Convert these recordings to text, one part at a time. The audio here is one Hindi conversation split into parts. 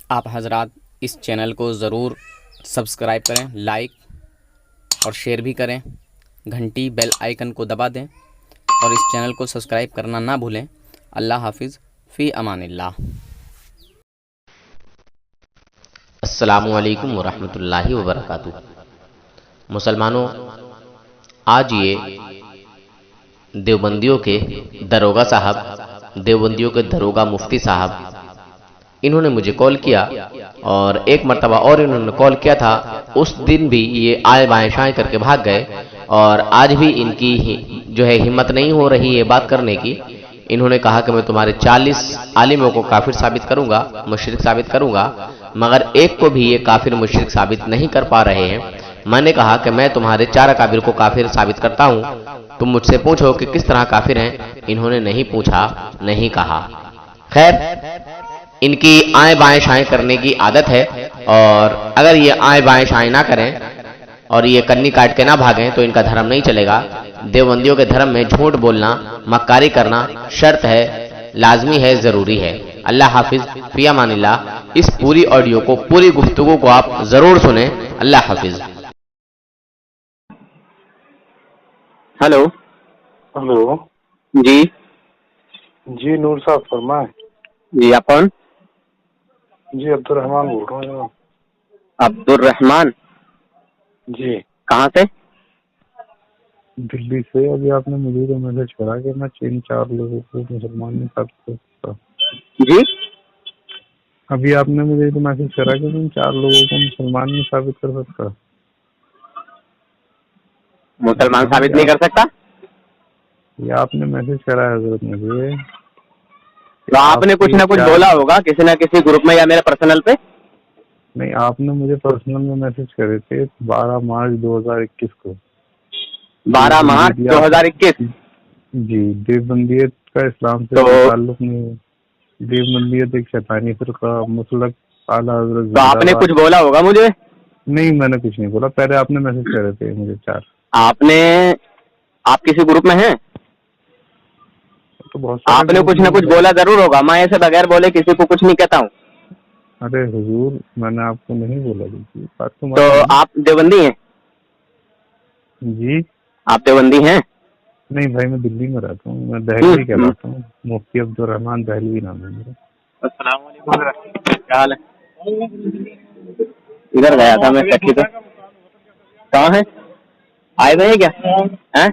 आप हजरात इस चैनल को ज़रूर सब्सक्राइब करें, लाइक और शेयर भी करें, घंटी बेल आइकन को दबा दें और इस चैनल को सब्सक्राइब करना ना भूलें। अल्लाह हाफिज़, फ़ी अमानिल्लाह। अस्सलामु अलैकुम वरहमतुल्लाहि वबरकातुहू। मुसलमानों, आज ये देवबंदियों के दरोगा साहब, देवबंदियों के दरोगा मुफ्ती साहब, इन्होंने मुझे कॉल किया और एक मर्तबा और इन्होंने कॉल किया था। उस दिन भी ये आए बाएं शाएं करके भाग गए और आज भी इनकी जो है हिम्मत नहीं हो रही है बात करने की। इन्होंने कहा कि मैं तुम्हारे 40 आलिमों को काफिर साबित करूंगा, मुशरिक साबित करूंगा, मगर एक को भी ये काफिर मुशरिक साबित नहीं कर पा रहे हैं। मैंने कहा कि मैं तुम्हारे 4 अकाबिर को काफिर साबित करता हूं, तुम मुझसे पूछो कि किस तरह काफिर हैं। इन्होंने नहीं पूछा, नहीं कहा। खैर, इनकी आए बाएं शाएं करने की आदत है और अगर ये आए बाएं शाएं ना करें और ये कन्नी काट के ना भागें तो इनका धर्म नहीं चलेगा। देवबंदियों के धर्म में झूठ बोलना, मक्कारी करना शर्त है, लाजमी है, जरूरी है। अल्लाह हाफिज, फी अमानिल्लाह। इस पूरी ऑडियो को, पूरी गुफ्तगू को आप जरूर सुने। अल्लाह हाफिज। हेलो हेलो जी। जी नूर साहब फरमाए। जी, आप कौन? जी अब्दुल रहमान बोल रहा हूँ। अब्दुल रहमान जी कहाँ से? दिल्ली से। अभी आपने मुझे तो मैसेज करा कि मैं 3-4 लोगों को मुसलमान नहीं साबित कर सकता। जी, अभी आपने मुझे तो मैसेज करा कि मैं 4 लोगों को मुसलमान नहीं साबित कर सकता। मुसलमान साबित नहीं कर सकता? ये आपने मैसेज करा है हजरत मुझे। तो आपने कुछ ना कुछ बोला होगा किसी ना किसी ग्रुप में या मेरे पर्सनल पे। नहीं, आपने मुझे पर्सनल में मैसेज करे थे 12 मार्च 2021 को। 12 मार्च 2021। जी, देवबंदियत का इस्लाम से ताल्लुक नहीं है। देवबंदियत एक शैतानी फिरका, मुसलक आला हजरत। तो आपने कुछ बोला होगा मुझे? नहीं, मैंने कुछ नहीं बोला। पहले आपने मैसेज करे थे मुझे 4। आप किसी ग्रुप में हैं? तो बहुत आपने कुछ ना कुछ बोला जरूर होगा। मैं ऐसे बगैर बोले किसी को कुछ नहीं कहता हूँ। अरे हुजूर, मैंने आपको नहीं बोला। बात तो आप देवबंदी हैं? जी, आप देवबंदी हैं? नहीं भाई, मैं दिल्ली में रहता हूँ। मैं दहलवी कहलाता हूँ। मुफ्ती अब्दुल रहमान दहलवी नाम है मेरा। अस्सलाम वालेकुम, क्या हाल है? इधर गया था मैं कच्ची। तो कहाँ है? आए हुए हैं क्या? हैं?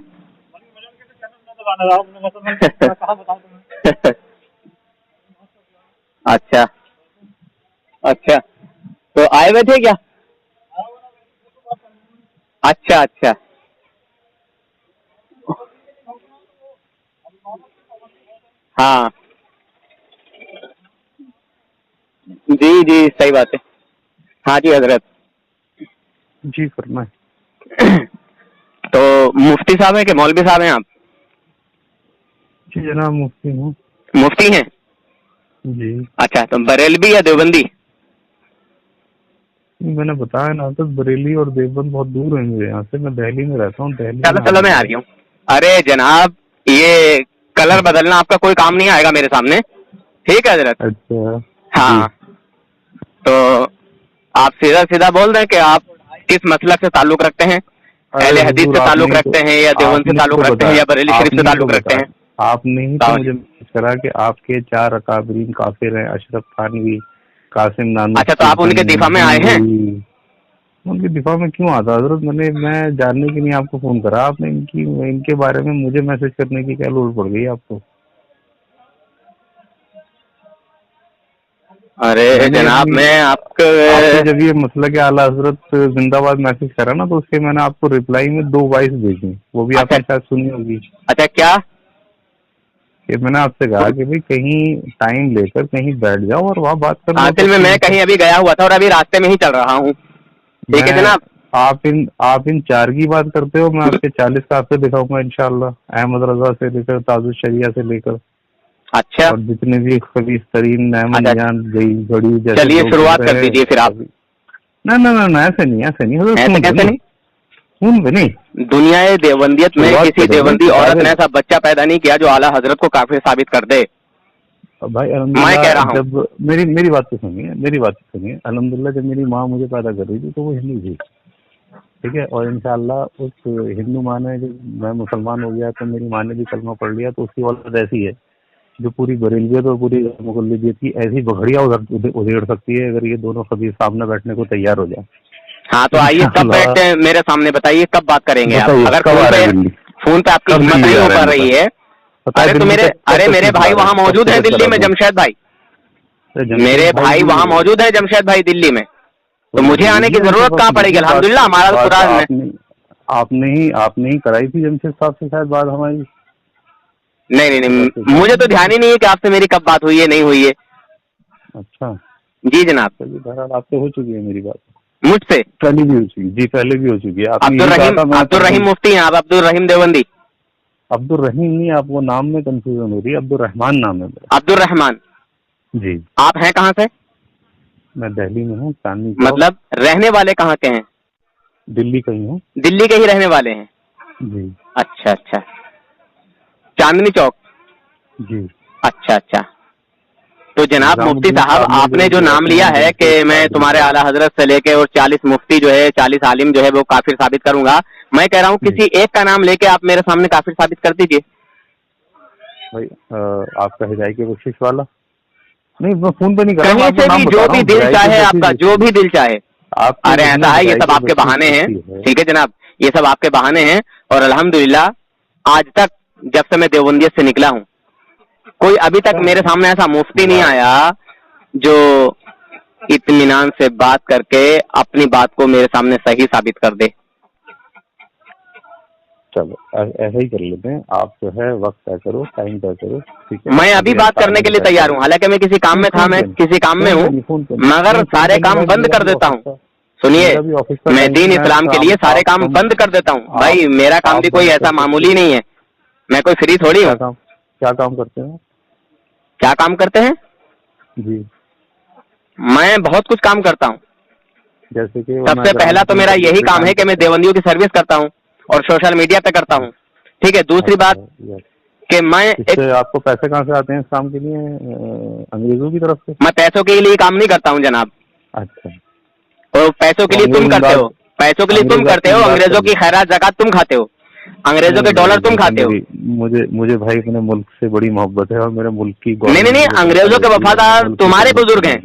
अच्छा अच्छा, तो आए हुए थे क्या? अच्छा अच्छा, हाँ जी जी, सही बात है। हाँ जी हजरत। जी फरमाए। तो मुफ्ती साहब है कि मौलवी साहब हैं आप? जी जनाब, मुफ्ती हूँ। मुफ्ती हैं जी। अच्छा, तो बरेलवी या देवबंदी? मैंने बताया ना, तो बरेली और देवबंद बहुत दूर है मेरे यहाँ से। मैं दिल्ली में रहता हूँ। चलो चलो, मैं आ रही हूँ। अरे जनाब, ये कलर बदलना आपका कोई काम नहीं आएगा मेरे सामने, ठीक है हजरत? अच्छा। हाँ, तो आप सीधा सीधा बोल रहे हैं कि आप किस मसलक से ताल्लुक रखते हैं? अहले हदीस से ताल्लुक रखते हैं या देवबंद से ताल्लुक रखते हैं या बरेली शरीफ से ताल्लुक रखते हैं? आपने ही तो मुझे करा कि आपके 4 अकाबरीन काफिर हैं। अशरफ थानवी, कासिम नानवी। अच्छा, तो आप उनके दिफा में आए हैं? उनके दिफा में क्यों आता हजरत? मैं जानने के लिए आपको फोन करा। आपने इनके बारे में मुझे मैसेज करने की क्या लोड़ पड़ गई आपको? अरे जनाब, मैं आपको जब ये मसला के आला हजरत जिंदाबाद मैसेज करा ना, तो उसके मैंने आपको रिप्लाई में 2 वॉइस भेजी। वो भी आपने शायद सुनी होगी। अच्छा, क्या? कि मैंने आपसे कहा कि भाई कहीं टाइम लेकर कहीं बैठ जाओ और वहाँ बात करो। असल में मैं कहीं अभी गया हुआ था और अभी रास्ते में ही चल रहा हूँ। ठीक है जनाब। आप इन 4 की बात करते हो, मैं आपके 40 का आपसे दिखाऊंगा इंशाल्लाह। अहमद रजा से लेकर ताजुल शरिया से लेकर, अच्छा, और जितने भी खबीस तरीन अहमद जान गई बड़ी, चलिए शुरुआत कर दीजिए फिर आप। ना ना ना, ऐसे नहीं, ऐसे नहीं, सुन नहीं। दुनिया देवबंदियत में किसी देवबंदी औरत ने ऐसा बच्चा पैदा नहीं किया जो आला हजरत को काफिर साबित कर दे। भाई मैं कह अल्हम्दुलिल्लाह, रहा हूँ। जब मेरी बात तो सुनिए, अल्हम्दुलिल्लाह जब मेरी माँ मुझे पैदा कर रही थी तो वो हिंदू थी, ठीक है, और इंशाअल्लाह उस हिंदू माँ ने, जब मैं मुसलमान हो गया तो मेरी माँ ने भी कलमा पढ़ लिया, तो उसकी औलाद ऐसी है जो पूरी बरेलवियत और पूरी मुगल्लियत की ऐसी बघड़ियां उधेड़ सकती है अगर ये दोनों कभी सामने बैठने को तैयार हो जाए। हाँ तो आइए कब बैठते हैं मेरे सामने, बताइए कब बात करेंगे आप? बताइए, अगर कब आ रहे हैं दिल्ली? फोन पे आपकी कब हिम्मत दिल्ली नहीं आ हो रहे पा हैं रही है, पता है अरे तो दिल्ली मेरे कब अरे तक मेरे किस भाई बार है? वहाँ कब मौजूद है टिकट दिल्ली करा में, दूं? जमशेद भाई, जमशेद मेरे भाई भी वहाँ मौजूद है, जमशेद भाई दिल्ली में, तो तो मुझे आने की लीजिए उनके जरूरत पास, कहाँ पड़ेगी? लीजिए बात। अल्हम्दुलिल्लाह हमारा बात पूरा आपने ही कराई थी जमशेद साहब से शायद बात हमारी। नहीं नहीं नहीं, मुझे तो ध्यान ही नहीं है कि आपसे मेरी कब बात हुई है नहीं हुई है। अच्छा, जी जनाब। चलिए बहरहाल आपसे हो चुकी है मेरी बात, मुझसे पहले भी हो चुकी, जी पहले भी हो चुकी है। आपने अब्दुल यही कहा था मैं अब्दुल रहीम मुफ्ती हैं आप? अब्दुल रहीम देवबंदी? अब्दुल रहीम नहीं, आपको नाम में कंफ्यूजन हो रही है, अब्दुल रहमान नाम है मेरा। अब्दुल रहमान। जी, आप हैं कहाँ से? मैं दिल्ली में हूँ, चांदनी चौक। मतलब रहने वाले कहाँ के हैं? दिल्ली का ही हूँ। दिल्ली के ही रहने वाले हैं? जी अच्छा अच्छा, चांदनी चौक। जी। अच्छा अच्छा, तो जनाब मुफ्ती निजामुद्दीन साहब ने आपने जो नाम लिया है कि मैं तुम्हारे आला हजरत से लेके और 40 मुफ्ती जो है, 40 आलिम जो है वो काफिर साबित करूंगा, मैं कह रहा हूँ किसी एक का नाम लेके आप मेरे सामने काफिर साबित कर दीजिए। भाई आपका हिदायत की बख्शिश वाला नहीं, मैं फोन पे नहीं कर रहा, कहीं मैं आपको से नाम भी बता जो रहा भी हूँ, दिल हिदायत की चाहे बख्शिश आपका, जो भी दिल चाहे। आपकी अरे जितनी ऐसा है, ये हिदायत सब की आपके बख्शिश बहाने हैं, होती है। ठीक है जनाब, ये सब आपके बहाने हैं। और अल्हम्दुलिल्लाह आज तक जब से मैं देवबंदियत से निकला हूँ, कोई अभी तक मेरे सामने ऐसा मुफ्ती नहीं आया जो इत्मीनान से बात करके अपनी बात को मेरे सामने सही साबित कर दे। चलो ऐसा ही कर लेते हैं, आप जो है वक्त तय करो, टाइम तय करो, ठीक है। मैं अभी बात करने के लिए तैयार हूँ, हालांकि मैं किसी काम में था, मैं किसी काम में हूँ, मगर सारे काम बंद कर देता हूँ। सुनिए, मैं दीन इस्लाम के लिए सारे काम बंद कर देता हूँ भाई, मेरा काम भी कोई ऐसा मामूली नहीं है, मैं कोई फ्री थोड़ी हूँ। क्या काम करते हैं? क्या काम करते हैं? जी, मैं बहुत कुछ काम करता हूँ। जैसे कि सबसे पहला तो मेरा यही काम है कि मैं देवबंदियों की सर्विस करता हूँ और सोशल मीडिया पे करता हूँ, ठीक है। दूसरी बात कि मैं आपको पैसे कहाँ से आते हैं इस काम के लिए? अंग्रेजों की तरफ से? मैं पैसों के लिए काम नहीं करता हूँ जनाब। अच्छा, और पैसों के लिए तुम करते हो, पैसों के लिए तुम करते हो, अंग्रेजों की खैरात ज़कात तुम खाते हो, अंग्रेजों के डॉलर तुम खाते हो। मुझे भाई अपने मुल्क से बड़ी मोहब्बत है और मेरे मुल्क की नहीं, अंग्रेजों के वफादार तुम्हारे बुजुर्ग हैं।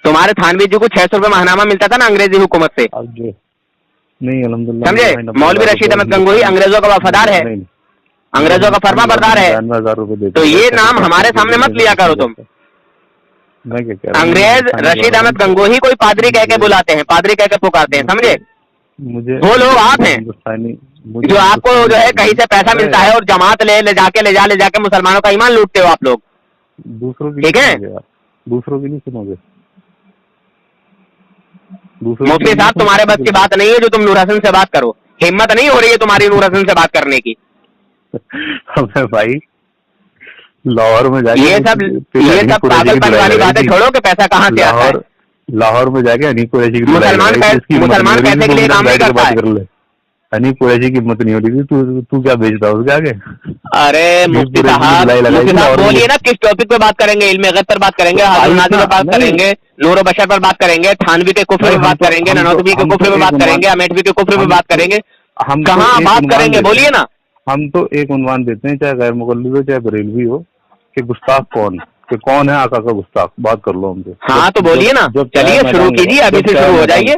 तुम्हारे थानवी जी को 600 रुपए महानामा मिलता था ना अंग्रेजी हुकूमत से, नहीं अल्हम्दुलिल्लाह। समझे? मौलवी रशीद अहमद गंगोही अंग्रेजों का वफादार है, अंग्रेजों का फरमा बरदार है, तो ये नाम हमारे सामने मत लिया करो तुम। मैं क्या कह रहा हूँ, अंग्रेज रशीद अहमद गंगोही कोई पादरी कह के बुलाते हैं, पादरी कह के पुकारते हैं, समझे? मुझे वो लोग आप हैं जो आपको जो है कहीं से पैसा मिलता है और जमात ले जाके मुसलमानों का ईमान लूटते हो आप लोग, दूसरों की, ठीक है? दूसरों की नहीं सुनोगे? मुफ्ती साहब तुम्हारे बस की बात नहीं है जो तुम नूर हसन से बात करो, हिम्मत नहीं हो रही है तुम्हारी नूर हसन से बात करने की। अबे भाई लाहौर में जाके ये सब पागलपन वाली बातें छोड़ो कि पैसा कहाँ से आता है। लाहौर में जाके हनीफ कुरैशी की मुसलमान पैसे के लिए काम नहीं करता है। हनीफ कुरैशी की हिम्मत नहीं हो रही थी, तू क्या बेचता उसके आगे? अरे मुफ्ती साहब बोलिए ना, किस टॉपिक पे बात करेंगे? इल्म गैब पर बात करेंगे, हाज़िर नाज़िर पर बात करेंगे, नूर बशर पर बात करेंगे, थानवी के कुफ्र पे बात करेंगे, ननौतवी के कुफ्र पे बात करेंगे, अमेठवी के कुफ्र पे बात करेंगे, हम कहाँ बात करेंगे? बोलिए ना। हम तो एक उन्वान देते हैं, चाहे गैर मुकल्लिद हो चाहे बरेलवी हो, कि गुस्ताख कौन है आका का गुस्ताख, बात कर लो हमसे। हाँ तो बोलिए ना, चलिए शुरू कीजिए, अभी से शुरू हो जाइए।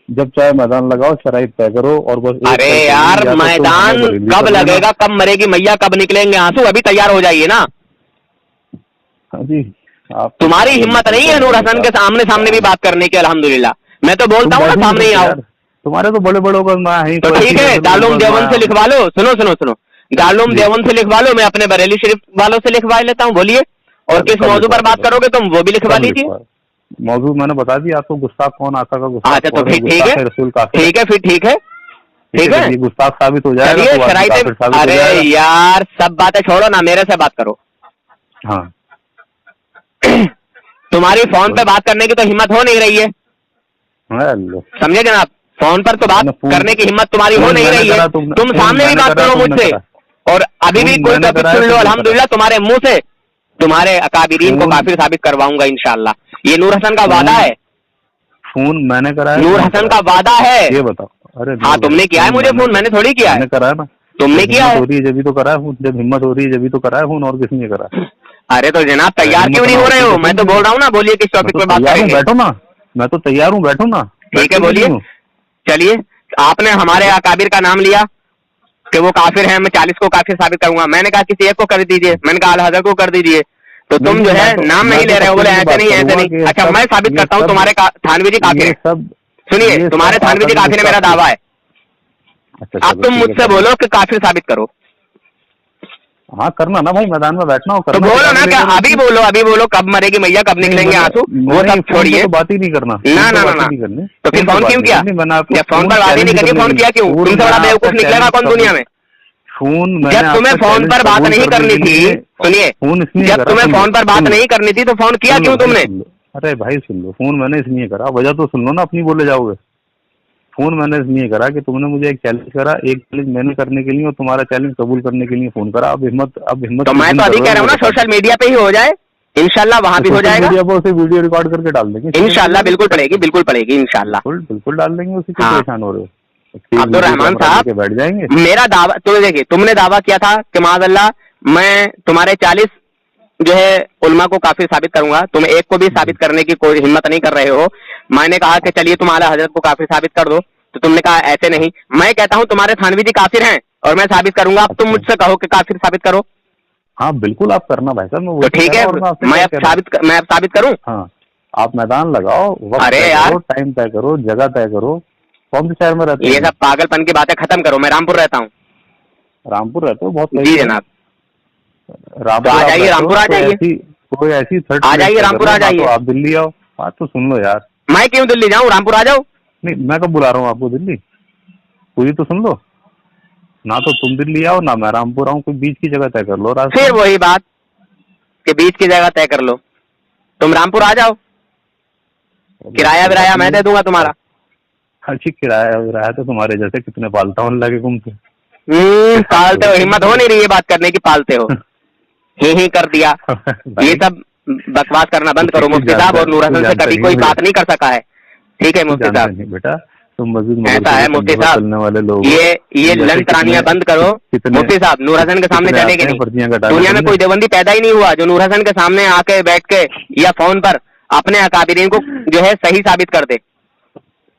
जब चाहे मैदान लगाओ, शराइत तय करो और बस। अरे यार मैदान कब लगेगा, कब मरेगी मैया, कब निकलेंगे आंसू, अभी तैयार हो जाइए ना। जी, तुम्हारी हिम्मत नहीं है नूर हसन के सामने भी बात करने की? अल्हम्दुलिल्लाह मैं तो बोलता हूँ ना, सामने ही आओ। तुम्हारे तो बड़े बड़ों का तो ठीक है, दारुल देवबंद से लिखवा लो। सुनो, दारुल देवबंद से लिखवा लो, मैं अपने बरेली शरीफ वालों से लिखवा लेता हूँ। बोलिए, और किस मौजू पर बात करोगे तुम वो भी लिखवा लीजिए। मौजू मैंने बता दिया आपको, गुस्ताख कौन, आका का गुस्ताख। अच्छा तो ठीक है, फिर ठीक है, गुस्ताख साबित हो जाएगा। अरे यार सब बातें छोड़ो ना, मेरे से बात करो। हाँ तुम्हारी फोन पे बात करने की तो हिम्मत हो नहीं रही है, समझे जनाब? फोन पर तो बात करने की हिम्मत तुम्हारी हो नहीं रही है। तुम सामने भी बात करो मुझसे, और अभी भी कोई टॉपिक सुन लो, अल्हम्दुलिल्लाह तुम्हारे मुंह से तुम्हारे अकाबिरीन को काफिर साबित करवाऊंगा इंशाल्लाह। ये नूर हसन का वादा है, फोन मैंने कराया, नूर हसन का वादा है। ये बताओ। अरे हाँ तुमने किया है मुझे फोन, मैंने थोड़ी किया है, मैंने कराया ना। तुमने किया है। हो रही है जब भी तो कराया फोन, जब हिम्मत हो रही है जब भी तो कराया फोन, और किसने करा? अरे तो जनाब तैयार क्यों नहीं हो रहे हो? मैं तो बोल रहा हूँ ना, बोलिए किस टॉपिक पे बात करेंगे। बैठो ना, मैं तो तैयार हूँ, बैठो ना। ठीक है बोलिए। चलिए, आपने हमारे अकाबिर का नाम लिया कि वो काफिर हैं, मैं 40 को काफिर साबित करूंगा। मैंने कहा किसी एक को कर दीजिए, मैंने कहा आला हज़रत को कर दीजिए, तो तुम जो है नाम नहीं ले रहे हो, बोले ऐसे नहीं ऐसे नहीं। अच्छा मैं साबित करता हूँ तुम्हारे थानवी जी काफिर है। सुनिए, तुम्हारे थानवी जी काफिर है, मेरा दावा है। अब तुम मुझसे बोलो कि काफिर साबित करो। हाँ करना ना भाई, मैदान में बैठना हो, तो बोलो ना, क्या अभी बोलो, अभी बोलो, कब मरेगी मैया, कब निकलेंगे आंसू, वो सब छोड़िए, तो बात ही नहीं करना। ना ना ना, तो फिर फोन क्यों किया? जब फोन पर बात ही नहीं करनी, फोन किया क्यों? तुमसे बड़ा बेवकूफ निकलेगा कौन दुनिया में? फोन जब तुम्हें फोन पर बात नहीं करनी थी, सुनिए, जब तुम्हें फोन पर बात नहीं करनी थी तो फोन किया क्यों तुमने? अरे भाई सुन लो, फोन मैंने इसलिए करा, वजह तो सुन लो ना, अपनी बोले जाओगे। फोन मैंने इसलिए करा कि तुमने मुझे एक चैलेंज करा, एक चैलेंज मैंने करने के लिए और तुम्हारा चैलेंज कबूल करने के लिए फोन करा। अब हिम्मत तो मैं तो अभी कह रहा हूँ ना, सोशल मीडिया पे ही हो जाए इंशाल्लाह, वहाँ भी हो जाएगा। मीडिया पर उसे वीडियो रिकॉर्ड करके डाल देंगे इंशाल्लाह, बिल्कुल पड़ेगी, बिल्कुल पड़ेगी इंशाल्लाह, बिल्कुल डाल देंगे। उसी से परेशान हो रहे हो अब्दुर्रहमान साहब, बैठ जाएंगे। मेरा दावा तो देखिए, तुमने दावा किया था कि माज़अल्लाह मैं तुम्हारे 40 जो है उलमा को काफिर साबित करूंगा, तुम एक को भी साबित करने की कोई हिम्मत नहीं कर रहे हो। मैंने कहा कि चलिए तुम आला हजरत को काफिर साबित कर दो, तो तुमने कहा ऐसे नहीं। मैं कहता हूं तुम्हारे थानवी जी काफिर हैं और मैं साबित करूंगा, अब तुम मुझसे कहो कि काफिर साबित करो। हाँ बिल्कुल आप करना भाई साहब, तो ठीक है, मैं अब साबित करूं। हाँ आप मैदान लगाओ, अरे यार टाइम तय करो, जगह तय करो, कौन से शहर में रहते हो? ये सब पागलपन की बातें खत्म करो। मैं रामपुर रहता हूँ। रामपुर रहते हो? बहुत जी जनाब। रामपुर आ जाइए, रामपुर आ जाइए, कोई ऐसी आ जाइए, रामपुर आ जाइए। आप दिल्ली आओ। बात तो सुन लो यार। मैं क्यों दिल्ली जाऊँ, रामपुर आ जाओ। नहीं मैं कब बुला रहा हूँ आपको दिल्ली, पूरी तो सुन लो ना। तो तुम दिल्ली आओ ना मैं रामपुर आऊँ, कोई बीच की जगह तय कर लो। फिर वही बात कि बीच की जगह तय कर लो। तुम रामपुर आ जाओ, किराया विराया मैं दे दूंगा तुम्हारा। अच्छी किराया विराया तो तुम्हारे जैसे कितने पालता हूँ अल्लाह के घूमते। पालते हो, हिम्मत हो नहीं रही है बात करने की, पालते हो। ही कर दिया। ये सब बकवास करना बंद करो मुफ्ती साहब, और नूर हसन से कभी कोई बात नहीं कर सका है। ठीक है मुफ्ती साहब, बेटा तुम मस्जिद ऐसा है मुफ्ती साहब, चलने वाले लोग, ये लंतरानियां बंद करो मुफ्ती साहब। नूर हसन के सामने चलेगी नहीं, दुनिया में कोई देवबंदी पैदा ही नहीं हुआ जो नूर हसन के सामने आके बैठ के या फोन पर अपने अकाबिरीन को जो है सही साबित कर दे।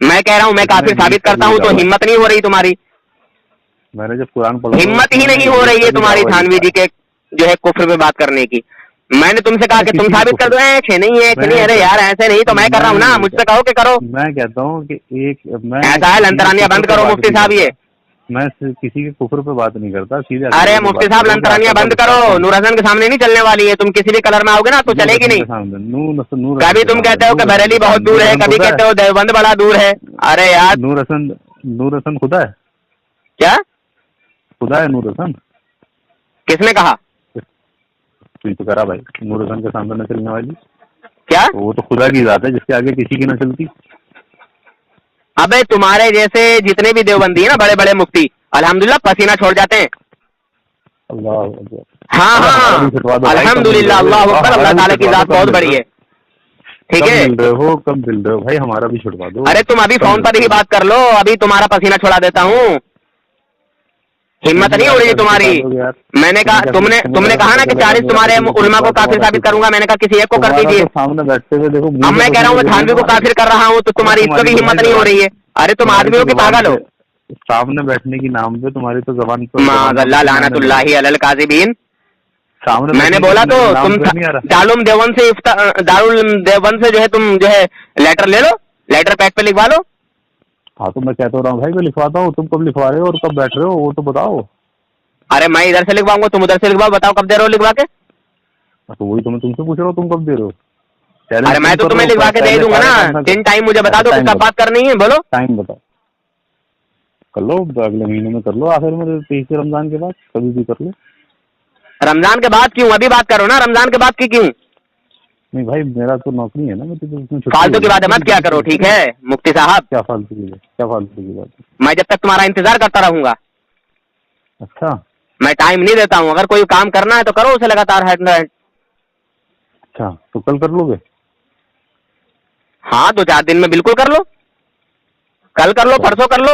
मैं कह रहा हूँ मैं काफिर साबित करता हूँ, तो हिम्मत नहीं हो रही तुम्हारी। मैंने जब कुरान पढ़ा, हिम्मत ही नहीं हो रही है तुम्हारी थानवी जी के जो है कुफ्र पे बात करने की। मैंने तुमसे कहा कि तुम साबित कर दो, ऐसे नहीं है, नहीं, अरे यार ऐसे नहीं, तो मैं कर रहा हूँ ना, मुझसे कहो कि करो। मैं कहता हूँ कि ऐसा है, लंतरानियां बंद करो मुफ्ती साहब। ये मैं किसी के कुफ्र पे बात नहीं करता, सीधे। अरे मुफ्ती साहब लंतरानियां बंद करो, नूर हसन के सामने नहीं चलने वाली है। तुम किसी भी कलर में आओगे ना तो चलेगी नहीं। कभी तुम कहते हो कि बरेली बहुत दूर है, कभी कहते हो देवबंद बड़ा दूर है। अरे यार नूर हसन खुदा है क्या? खुदा है नूर हसन? किसने कहा? तो करा भाई, नूर हसन के सामने न चलने वाली क्या? वो तो खुदा की जात है जिसके आगे किसी की न चलती। अबे तुम्हारे जैसे जितने भी देवबंदी है ना, बड़े बड़े मुफ्ती, अल्हम्दुलिल्लाह पसीना छोड़ जाते हैं। अल्लाह हाँ हाँ अल्हम्दुलिल्लाह, अल्लाह अकबर, अल्लाह ताला की जात बहुत बड़ी है। ठीक है, कब मिल रहे हो भाई, हमारा भी छुड़वा दो। अरे तुम अभी फोन पर ही बात कर लो, अभी तुम्हारा पसीना छोड़ा देता हूँ। हिम्मत नहीं हो रही है तुम्हारी। मैंने कहा तुमने कहा ना कि 40 तुम्हारे उलमा को काफिर साबित करूंगा, मैंने कहा किसी एक को कर दीजिए। सामने बैठते हुए देखो, अब मैं कह रहा हूँ मैं थानवी को काफिर कर रहा हूँ, तो तुम्हारी इसको भी हिम्मत नहीं हो रही है। अरे तुम आदमी हो कि पागल हो? सामने बैठने की नाम पे तुम्हारी तो जबान पर माज़अल्लाह लानतुल्लाहि अलल काज़िबीन। सामने मैंने बोला तो तुम दारुल देवबंद से जो है तुम जो है लेटर ले लो, लेटर पैड पे लिखवा लो। हाँ तो मैं कहता रहा हूँ भाई, मैं लिखवाता हूँ, तुम कब लिखवा रहे हो और कब बैठ रहे हो वो तो बताओ। अरे मैं इधर से लिखवाऊंगा, तुम उधर से लिखवाओ, बताओ कब दे रहे हो लिखवा के। तो वही तो मैं तुमसे पूछ रहा हूँ, तुम कब दे रहे हो? अरे मैं तो तुम्हें लिखवा के दे दूंगा ना, दिन टाइम मुझे बता दो कि कब बात करनी है, बोलो टाइम बताओ। कर लो अगले महीने में, कर लो आखिर में, 23 रमजान के बाद कभी भी कर लो। रमजान के बाद क्यों? अभी बात करो ना, रमजान के बाद की क्यों? नहीं भाई मेरा तो नौकरी है ना, मैं तो फालतू की बातें मत क्या करो, ठीक है मुफ्ती साहब? क्या फालतू की बात? मैं जब तक तुम्हारा इंतजार करता रहूंगा। अच्छा, मैं टाइम नहीं देता हूँ, अगर कोई काम करना है तो करो उसे लगातार। अच्छा, तो कल कर लोगे? हाँ 2-4 दिन में बिल्कुल कर लो, कल कर लो, परसों कर लो।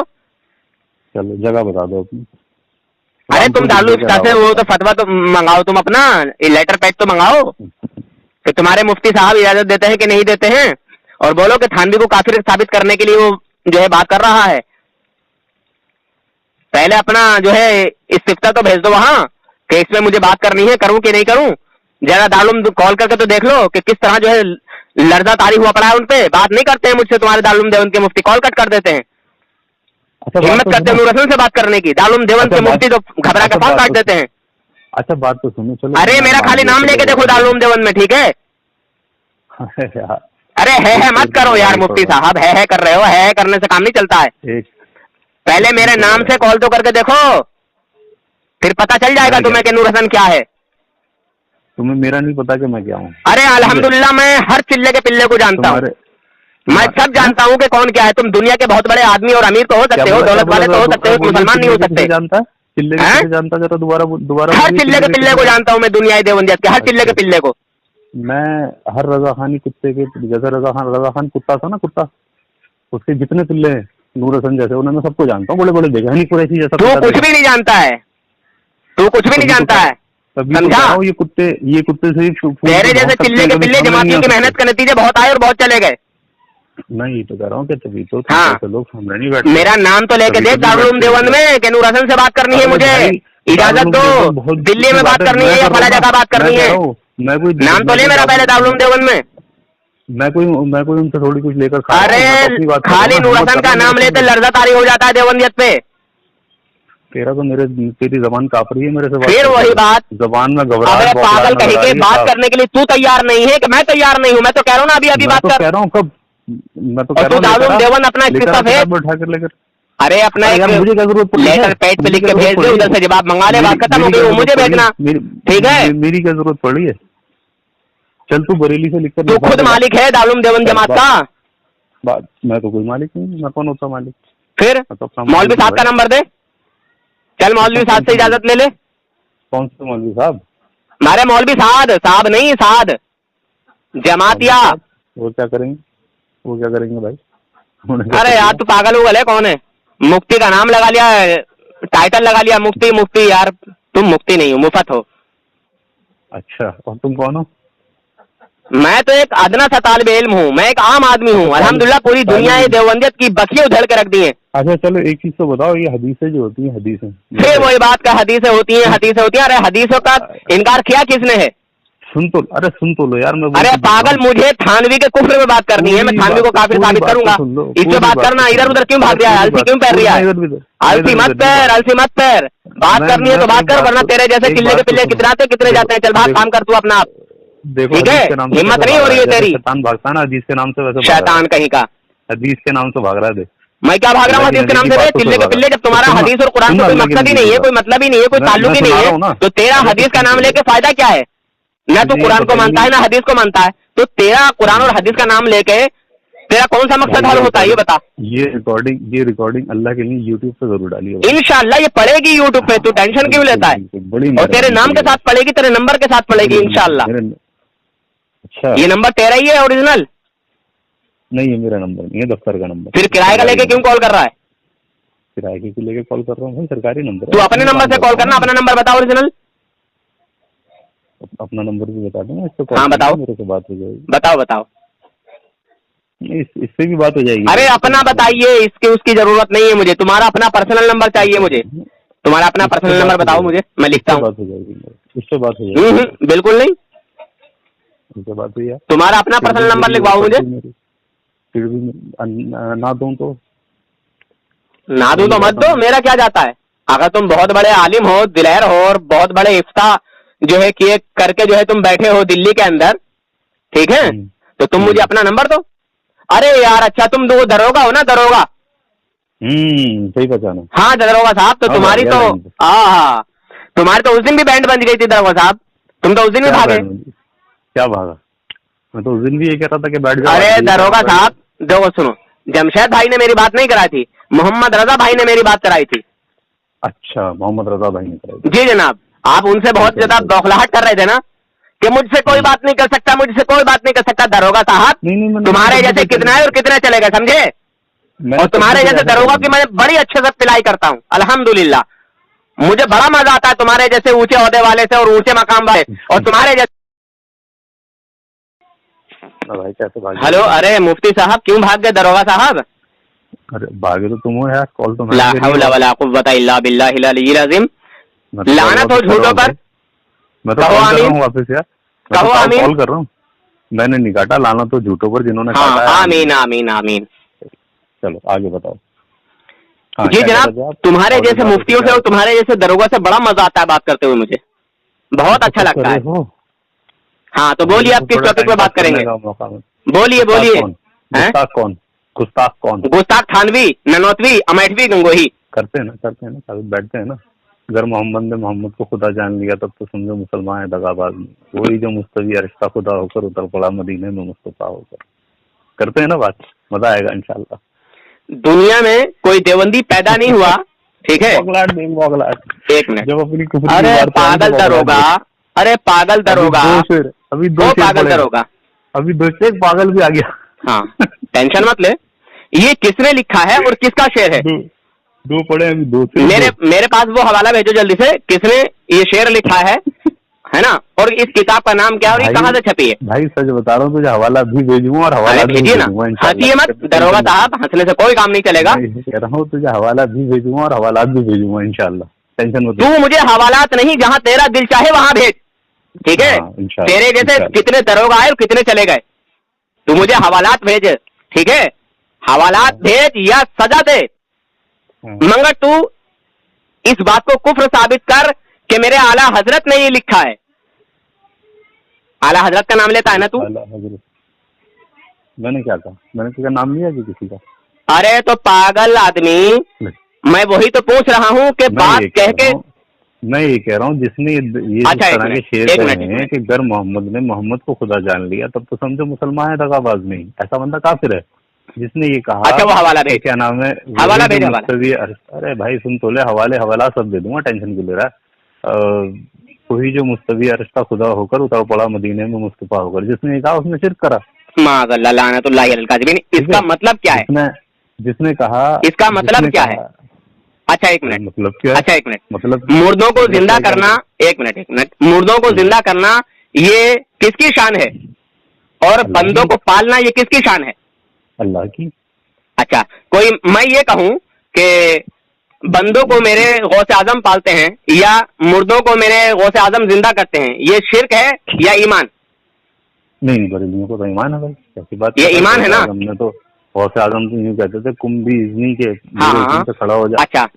चलो जगह बता दो अपनी। अरे तुम दारू इफ्ता से वो तो फतवा तो मंगाओ, तुम अपना लेटर पैड तो मंगाओ कि तुम्हारे मुफ्ती साहब इजाजत देते हैं कि नहीं देते हैं, और बोलो कि थानवी को काफिर साबित करने के लिए वो जो है बात कर रहा है। पहले अपना जो है इस्तिफ्ता तो भेज दो वहां कि इसमें मुझे बात करनी है, करूं कि नहीं करूं। जरा दारुल कॉल करके तो देख लो कि किस तरह जो है लर्जा तारी हुआ पड़ा है उनपे, बात नहीं करते हैं मुझसे। तुम्हारे दारुल देवबंद के मुफ्ती कॉल कट कर देते हैं, हिम्मत करते हैं नूर हसन से बात करने की। दारुल देवबंद के मुफ्ती तो घबरा के फोन काट देते हैं। अच्छा बात तो सुनो, चलो। अरे मेरा खाली नाम लेके देखो दारुल देवबंद में, ठीक है? अरे है मत करो यार मुफ्ती साहब, है कर रहे हो, है करने से काम नहीं चलता है। पहले मेरे नाम से कॉल तो करके देखो, फिर पता चल जाएगा तुम्हें कि नूर हसन क्या है। तुम्हें मेरा नहीं पता कि मैं क्या हूँ? अरे अल्हम्दुलिल्लाह मैं हर चिल्ले के पिल्ले को जानता हूँ, मैं सब जानता हूँ कि कौन क्या है। तुम दुनिया के बहुत बड़े आदमी और अमीर तो हो सकते हो, दौलत वाले तो हो सकते हो, मुसलमान नहीं हो सकते। जानता चिल्ले के जानता, जरा दोबारा हर चिल्ले के पिल्ले को जानता हूँ मैं, दुनिया देवबंदियत के हर चिल्ले के पिल्ले को। मैं हर रजा खानी कुत्ते के, जैसे रजा खान कुत्ता था ना, कुत्ता, उसके जितने पिल्ले हैं नूर हसन जैसे, उन्हें मैं सबको जानता हूँ, बड़े बड़े देखा नहीं कुरैशी जैसा। तू कुछ भी नहीं जानता है, तू कुछ भी नहीं जानता है, समझा? ये कुत्ते से तेरे जैसे चिल्ले के पिल्ले जमातियों की मेहनत के नतीजे बहुत आए और बहुत चले गए। नहीं तो कह रहा हूँ कि तभी तो हाँ, लोग सामने नहीं बैठते। मेरा नाम तो लेके देख दारुल देवबंद में कि नूर हसन से बात करनी है, मुझे इजाजत दो, दिल्ली में बात करनी है या फला जगह बात करनी है। मैं कोई नाम तो ले मेरा पहले दारुल देवबंद में। मैं कोई उनसे थोड़ी कुछ लेकर। अरे खाली नूर हसन का नाम लेते लर्जा तारी हो जाता है देवबंदियत पे। तेरा तो तेरी जबान काफरी है मेरे से। फिर वही बात, जबान में घबराहट। अबे पागल कहीं के, बात करने के लिए तू तैयार नहीं है कि मैं तैयार नहीं हूँ। मैं तो कह रहा हूँ ना अभी बात कर। कह रहा हूँ कब, मैं तो कह रहा हूँ दारुल देवबंद अपना इस्तीफा भेज, बैठा कर लेकर। अरे अपना एक मुझे क्या जरूरत पड़ी, लेटर पैड पे लिख के भेज दे, उधर से जवाब मंगा ले, बात खत्म हो गई। वो मुझे भेजना, ठीक है? मेरी क्या जरूरत पड़ी है? चल तू बरेली से लिख कर। तू खुद मालिक है दारुल देवबंद जमात का। बात मैं तो कोई मालिक नहीं, मैं कौन होता मालिक? फिर मौलवी साहब का नंबर दे, चल मौलवी साहब से इजाजत ले ले। कौन से मौलवी साहब? हमारे मौलवी साहब नहीं, साद जमातिया। वो क्या करेंगे भाई? अरे यार तू पागल हो गए, कौन है? मुफ्ती का नाम लगा लिया, टाइटल लगा लिया मुफ्ती। यार तुम मुफ्ती नहीं हो, मुफ्त हो। अच्छा, और तुम कौन हो? मैं तो एक अदना सा तालिबे इल्म हूँ, मैं एक आम आदमी हूँ। अल्हम्दुलिल्लाह पूरी दुनिया ये देवबंदियत की बखियां उधेड़ के रख दी है। अच्छा चलो एक चीज तो बताओ, ये हदीसें जो होती हैं, हदीसें फिर वही बात का हदीसें होती हैं। अरे हदीसों का इनकार किया किसने है? सुन तो लो यार। मैं अरे पागल, मुझे थानवी के कुफ्र में बात करनी है, मैं थानवी को काफिर साबित करूंगा। इससे बात करना, इधर उधर क्यों भाग रहा है? अलसी क्यों पैर रहा है? अलसी मत पैर, बात करनी है तो बात कर, वरना तेरे जैसे चिल्ले के पिल्ले कितने जाते हैं। चल भाग, काम कर तू अपना आप, ठीक है? हिम्मत नहीं हो रही है तेरी। शैतान भागता है ना हदीस के नाम से, वैसे शैतान कहीं का हदीस के नाम से भाग रहा है। मैं क्या भाग रहा हूँ हदीस के नाम से? चिल्ले के पिल्ले, जब तुम्हारा हदीस और कुरान का कोई मकसद ही नहीं है, कोई मतलब ही नहीं है, कोई ताल्लुक ही नहीं है, तो तेरा हदीस का नाम लेके फायदा क्या है? ना तो कुरान को मानता है ना हदीस को मानता है, तो तेरा कुरान और हदीस का नाम लेके तेरा कौन सा मकसद हल होता है ये बता। ये रिकॉर्डिंग अल्लाह के लिए यूट्यूब पे जरूर डालिए। इंशाल्लाह ये पड़ेगी यूट्यूब पे, तू टेंशन क्यों लेता है? और तेरे नाम के साथ पड़ेगी, तेरे नंबर के साथ पड़ेगी इंशाल्लाह। अच्छा, ये नंबर तेरा ही है ओरिजिनल? नहीं है मेरा नंबर, नहीं है, दफ्तर का नंबर। फिर किराए का लेके क्यों कॉल कर रहा है? किराए के लेके कॉल कर रहा हूँ, सरकारी नंबर। तू अपने नंबर से कॉल करना, अपना नंबर बता ओरिजिनल। अपना नंबर भी बता दूंगा इसको। हाँ बताओ, मेरे से बात हो जाएगी। बताओ। इससे भी बात हो जाएगी। अरे अपना बताइए, इसकी उसकी जरूरत नहीं है मुझे, तुम्हारा अपना पर्सनल नंबर चाहिए मुझे। तुम्हारा अपना पर्सनल नंबर बताओ मुझे, मैं लिखता हूँ। बात हो जाएगी, इससे बात हो जाएगी। बिल्कुल नहीं, इससे बात हुई है। तुम्हारा अपना पर्सनल नंबर लिखवाओ मुझे। फिर भी ना दूं तो मत दो, मेरा क्या जाता है? अगर तुम बहुत बड़े आलिम हो, दिलेर हो, और बहुत बड़े इफ्ता जो है किए करके जो है तुम बैठे हो दिल्ली के अंदर, ठीक है, तो तुम मुझे अपना नंबर दो। अरे यार अच्छा, तुम दो दरोगा हो ना, दरोगा? सही पहचाना। हाँ दरोगा साहब, तो तुम्हारी तो हाँ, तुम्हारी तो उस दिन भी बैंड बन गई थी दरोगा साहब, तुम तो उस दिन भी भागे। क्या भागा? मैं तो उस दिन भी ये कह रहा था कि बैठ जाओ। अरे दरोगा साहब देखो सुनो, जमशेद भाई ने मेरी बात नहीं कराई थी, मोहम्मद रजा भाई ने मेरी बात कराई थी। अच्छा, मोहम्मद रजा भाई ने कराई थी। जी जनाब, आप उनसे बहुत ज्यादा बौखलाहट कर रहे थे ना कि मुझसे कोई बात नहीं कर सकता, मुझसे कोई बात नहीं कर सकता। दरोगा साहब, नहीं, तुम्हारे जैसे कितने आए और कितने चले गए, समझे? और तुम्हारे जैसे दरोगा की मैं बड़ी अच्छे से पिलाई करता हूँ, अल्हम्दुलिल्लाह। मुझे बड़ा मजा आता है तुम्हारे जैसे ऊंचे ओहदे वाले से और ऊंचे मकाम वाले, और तुम्हारे जैसे। भाई कैसे भागे? हेलो, अरे मुफ्ती साहब क्यों भाग गए दरोगा साहब? अरे भागे तो तुम हो यार, कॉल तो ला हौला वला कुव्वता इल्ला बिल्लाहिल अलिय्यिल अज़ीम। लानत हो झूठों पर। मैं तो कहो कॉल कर रहा आमीन। हूँ वापस यार, कहो आमीन। कॉल कर रहा हूँ। मैंने नहीं काटा, लाना तो झूठों पर जिन्होंने हाँ, काटा है। आमीन आमीन आमीन। चलो आगे बताओ। जी जनाब, तुम्हारे जैसे मुफ्तियों से और तुम्हारे जैसे दरोगा से बड़ा मजा आता है बात करते हुए, मुझे बहुत अच्छा लगता है। हाँ तो बोलिए, आप किस टॉपिक पे बात करेंगे? बोलिए बोलिए। गुस्ताख कौन? गुस्ताख कौन? गुस्ताख थानवी, ननौतवी, अमैठवी, गंगोही। करते हैं ना, साबित बैठते हैं ना। अगर मोहम्मद ने मोहम्मद को खुदा जान लिया तब तो समझो मुसलमान है दगाबाज। वही जो मुस्तवी अरिश्ता खुदा होकर उतर पड़ा मदीने में मुस्तफा होकर। करते हैं ना बात, मजा आएगा इंशाल्लाह। दुनिया में कोई देवबंदी पैदा नहीं हुआ, ठीक है? बौखलाहट एक मिनट। जब अपनी कुफरी की अरे बात करें पागल तो दरोगा, अरे पागल दरोगा, अभी दो वो शेर पागल पड़े। दरोगा। अभी दो एक पागल भी आ गया। हाँ टेंशन मत ले। ये किसने लिखा है और किसका शेर है? दो पड़े, अभी दो शेर। मेरे पास वो हवाला भेजो जल्दी से, किसने ये शेर लिखा है ना? और इस किताब का नाम क्या है और ये कहाँ से छपी है? भाई सच बता रहा हूँ, तुझे हवाला भी भेजूंगा और हवाला भी भेजिए ना, भेजूंगा। हंसिए मत दरोगा साहब, हंसने से कोई काम नहीं चलेगा। कह रहा हूँ तुझे हवाला भी भेजूंगा और हवालात भी भेजूंगा इंशाल्लाह, टेंशन मत। तू मुझे हवालात नहीं, जहाँ तेरा दिल चाहे वहाँ भेज, ठीक है? तेरे जैसे कितने दरोगा आए और कितने चले गए, तू मुझे हवालात भेज, ठीक है? हवालात भेज या सजा दे, मगर तू इस बात को कुफ्र साबित कर कि मेरे आला हजरत ने ये लिखा है। आला हजरत का नाम लेता है ना तू? मैंने क्या कहा? मैंने क्या नाम लिया जी किसी का? अरे तो पागल आदमी, मैं वही तो पूछ रहा हूँ कि बात कह के। मैं ये कह रहा हूँ जिसने ये अच्छा, इस तरह के शेर कहे हैं कि अगर मोहम्मद ने मोहम्मद को खुदा जान लिया तब तो समझो मुसलमान है दगाबाज नहीं, ऐसा बंदा काफिर है जिसने ये कहा। अच्छा वो हवाला भेज, क्या नाम है? हवाला भेज। अरे भाई सुन तो ले, हवाला सब दे दूंगा, टेंशन क्यों ले रहा है? वही जो मुस्तवी अरिश्ता खुदा होकर उतर पड़ा मदीने में मुस्तफा होकर, जिसने कहा उसने शिर्क करा। इसका मतलब क्या है? जिसने कहा, इसका मतलब क्या है? अच्छा एक मिनट, मतलब क्या? अच्छा एक मिनट, मतलब मुर्दों को जिंदा करना, एक मिनट, मुर्दों को जिंदा करना ये किसकी शान है? और बंदों को पालना ये किसकी शान है? अल्लाह की। अच्छा, कोई मैं ये कहूं कि बंदों को मेरे गौसे आजम पालते हैं या मुर्दों को मेरे गौसे आजम जिंदा करते हैं, ये शिर्क है या ईमान? नहीं, बरेलियों को तो ईमान है भाई, कैसी बात? ये ईमान है ना? हमने तो गौसे आजम तो यूँ कहते थे, कुम भी इज़्नी के हाँ, से खड़ा हो जा। अच्छा,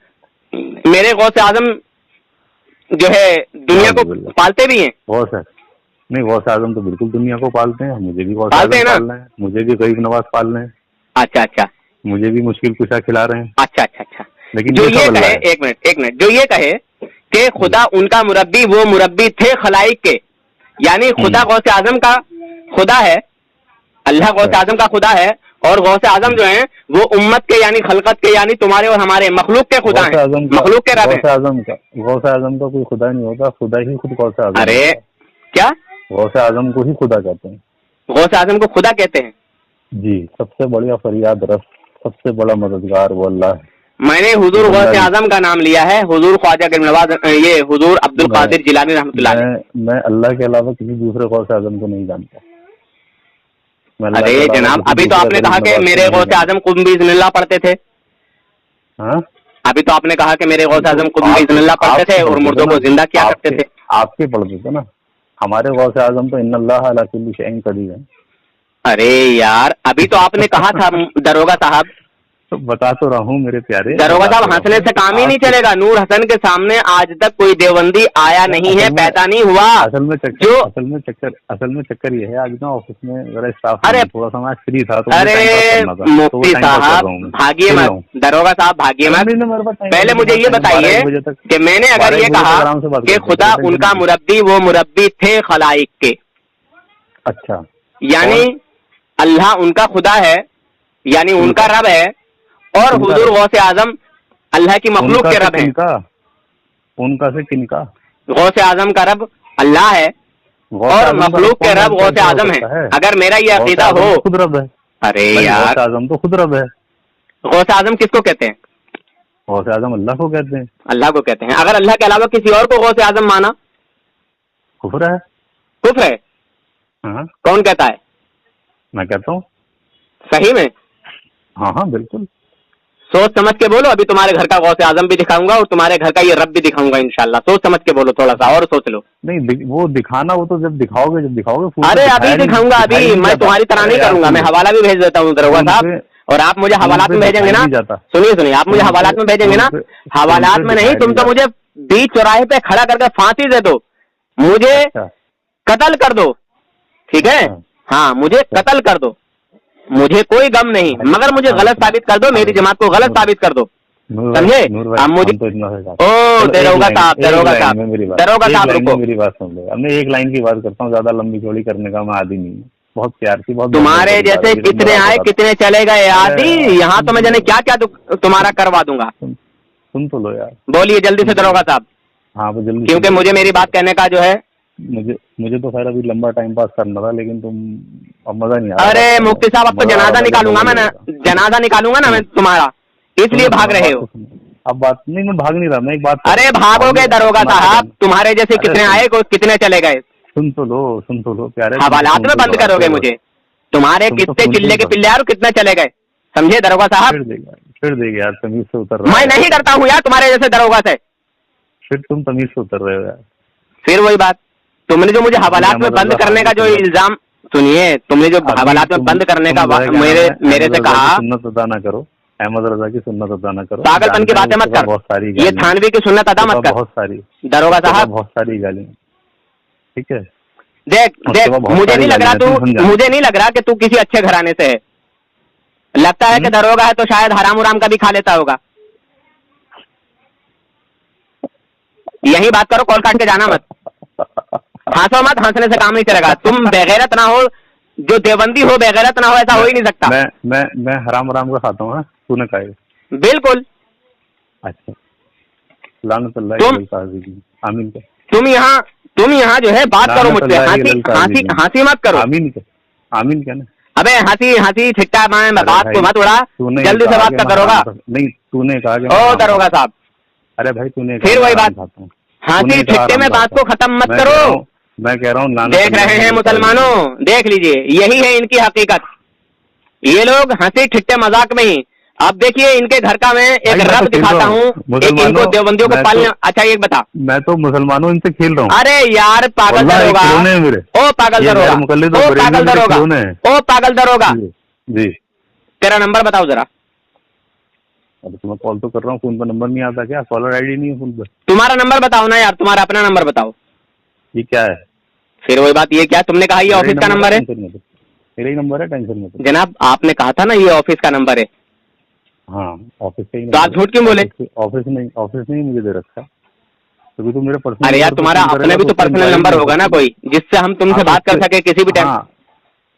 मेरे गौसे आजम जो है दुनिया को पालते भी हैं? गौसे नहीं, गौसे आजम तो बिल्कुल दुनिया को पालते हैं। मुझे भी गौसे पालते आजम हैं पालना है, मुझे भी गरीब नवाज पालना है। अच्छा अच्छा, मुझे भी मुश्किल कुशा खिला रहे हैं। अच्छा अच्छा अच्छा। लेकिन जो ये कहे, एक मिनट, जो ये कहे कि खुदा उनका मुरब्बी, वो मुरब्बी थे खलाइक के, यानी खुदा गौसे आजम का खुदा है, अल्लाह गौसे आजम का खुदा है, और गौसे आजम जो है वो उम्मत के यानी खलकत के यानी तुम्हारे और हमारे मखलूक के खुदा हैं, मखलूक के रब हैं। गौसे आजम का कोई खुदा नहीं होता, खुदा ही खुद गौसे आजम। अरे क्या? गौसे आजम को ही खुदा कहते हैं। गौसे आजम को खुदा कहते हैं जी। सबसे बढ़िया फरियाद रस, सबसे बड़ा मददगार वो अल्लाह है। मैंने हुजूर गौसे आजम का नाम लिया है, हुजूर ख्वाजा गरीब नवाज, ये हुजूर अब्दुल कादिर जिलानी रहमतुल्लाह। मैं अल्लाह के अलावा किसी दूसरे गौसे आजम को नहीं जानता। अरे जनाब, अभी तो आपने कहा कि मेरे गौसे आजम कुम बिइज़्निल्लाह पढ़ते थे। हाँ, अभी तो आपने कहा कि मेरे गौसे आजम कुम बिइज़्निल्लाह पढ़ते थे और मुर्दों को जिंदा किया करते थे। आपके पढ़ते थे ना, हमारे गौसे आजम तो इन्नल्लाह अला कुल्ली शैइन कदीर है। अरे यार, अभी तो आपने कहा था दरोगा साहब, तो बता तो रहा हूँ मेरे प्यारे दरोगा साहब, हंसने से काम ही नहीं चलेगा। नूर हसन के सामने आज तक कोई देवबंदी आया नहीं है, पैदा नहीं हुआ। असल में चक्कर ये है, आज ना ऑफिस में जरा स्टाफ, अरे थोड़ा सा मैं फ्री था तो अरे मुफ्ती साहब भागिए मत, दरोगा साहब भागिए मत। पहले मुझे ये बताइए कि मैंने अगर ये कहा कि खुदा उनका मुरब्बी, वो मुरब्बी थे खलाइक के, अच्छा, यानी अल्लाह उनका खुदा है, यानी उनका रब है, और हुजूर गौसे आजम अल्लाह की मखलूक के रब हैं। उनका से किनका? गौसे आजम का रब अल्लाह है, और मखलूक के रब गौसे आजम है। अगर मेरा ये अकीदा हो, खुद रब है। अरे यार गौसे आजम तो खुद रब है। गौसे आजम किसको कहते हैं? गौसे आजम अल्लाह को कहते हैं। अल्लाह को कहते हैं। अगर अल्लाह के अलावा किसी और को गौसे आजम माना कुफ्र है। कुफ्र है? हाँ, कौन कहता है? मैं कहता हूँ। सही में? हाँ हाँ बिल्कुल। सोच समझ के बोलो। अभी तुम्हारे घर का गौसे आजम भी दिखाऊंगा और तुम्हारे घर का ये रब भी दिखाऊंगा इंशाल्लाह। सोच समझ के बोलो, थोड़ा सा और सोच लो। नहीं वो दिखाना, वो तो जब दिखाओगे फूल अरे तो अभी दिखाऊंगा, अभी मैं तुम्हारी तरह नहीं करूंगा। मैं हवाला भी भेज देता हूँ दरोगा साहब, और आप मुझे हवालात में भेजेंगे ना। सुनिए, आप मुझे हवालात में भेजेंगे ना। हवालात में नहीं, तुम तो मुझे बीच चौराहे पे खड़ा करके फांसी दे दो, मुझे कत्ल कर दो, ठीक है? हाँ, मुझे कत्ल कर दो, मुझे कोई गम नहीं, मगर मुझे गलत साबित कर दो, मेरी जमात को गलत साबित कर दो, समझे? अब मुझे ओ दरोगा साहब, दरोगा साहब रुको, मेरी बात सुन लो। अब मैं एक लाइन की बात करता हूँ, ज्यादा लंबी चौड़ी करने का मैं आदी नहीं हूँ। बहुत प्यार की, बहुत तुम्हारे जैसे कितने आए कितने चले गए आदि, यहाँ तो मैं जाने क्या क्या तुम्हारा करवा दूंगा। सुन तो लो यार। बोलिए जल्दी से दरोगा साहब। हाँ वो जल्दी, क्योंकि मुझे मेरी बात कहने का जो है, मुझे तो खैर अभी लंबा टाइम पास करना था, लेकिन तुम अब मजा नहीं आ रहा। अरे मुफ्ती साहब, अब तो जनाजा निकालूंगा मैं, जनाजा निकालूंगा ना मैं तुम्हारा, इसलिए भाग रहे हो। अब बात नहीं, मैं भाग नहीं रहा, मैं एक बात। अरे भागोगे दरोगा साहब, तुम्हारे जैसे कितने आए कितने चले गए। सुन तो लो प्यारे। हवालात में बंद करोगे मुझे, तुम्हारे कितने चिल्ले के पिल्ले यार कितने चले गए, समझे दरोगा साहब? फिर देगा यार, तमीज से उतर रहा मैं नहीं करता हूँ यार तुम्हारे जैसे दरोगा से। फिर तुम तमीज से उतर रहे हो यार। फिर वही बात, तुमने जो मुझे हवालात में बंद करने का जो इल्जाम, सुनिए, तुमने जो हवालात में बंद करने का मेरे से कहा, सुन्नत अदा ना करो, अहमद रजा की सुन्नत अदा ना करो, पागलपन की बातें मत कर, बहुत सारी ये थानवी की सुन्नत अदा मत कर, बहुत सारी दरोगा साहब, बहुत सारी गालियां, ठीक है? देख मुझे नहीं लग रहा कि तू किसी अच्छे घराने से है। लगता है कि दरोगा है तो शायद हराम उराम का भी खा लेता होगा। यही बात करो, कॉल काट के जाना मत, हंसो मत, हंसने से काम नहीं चलेगा। तुम बेगैरत ना हो, जो देवबंदी हो बेगैरत ना हो, ऐसा हो ही नहीं सकता। मैं हराम उराम का खाता हूँ, तूने कहा? बिल्कुल। अच्छा, लानतुल्लाह आमीन। तुम यहाँ जो है बात करो मुझसे, हंसी मत करो। आमीन क्या ना? अबे हंसी ठिट्टा बात को मत उड़ा, जल्दी से बात कर दरोगा। नहीं, तूने कहा कि ओ दरोगा साहब, अरे भाई तूने फिर वही बात, हंसी ठिट्टे में बात को खत्म मत करो। मैं कह रहा हूँ, देख रहे हैं मुसलमानों, देख लीजिए, यही है इनकी हकीकत। ये लोग हंसी ठिट्टे मजाक में ही, अब देखिए इनके घर का मैं एक रब दिखाता हूँ, एक इनको देवबंदियों को पालने। अच्छा एक बता, मैं तो मुसलमानों इनसे खेल रहा हूँ। अरे यार पागल दरोगा, ओ पागल दरोगा, ओ पागल दरोगा, ओ पागल दरोगा जी, तेरा नंबर बताओ जरा। अरे तुम्हें कॉल तो कर रहा हूँ, फोन पर नंबर नहीं आता क्या? कॉलर आईडी नहीं है फोन पर? तुम्हारा नंबर बताओ ना यार, तुम्हारा अपना नंबर बताओ। ये क्या है? फिर वही बात, ये क्या तुमने कहा ये ऑफिस का नंबर है? मेरा ही नंबर है, टेंशन मत। जनाब आपने कहा था ना ये ऑफिस का नंबर है। हाँ ऑफिस का ही। तो आप झूठ क्यों बोले? ऑफिस नहीं मुझे दे रखा, क्योंकि तो मेरा पर्सनल। अरे यार तुम्हारा अपने भी तो पर्सनल नंबर होगा ना कोई, जिससे हम तुमसे बात कर सके किसी भी टाइम।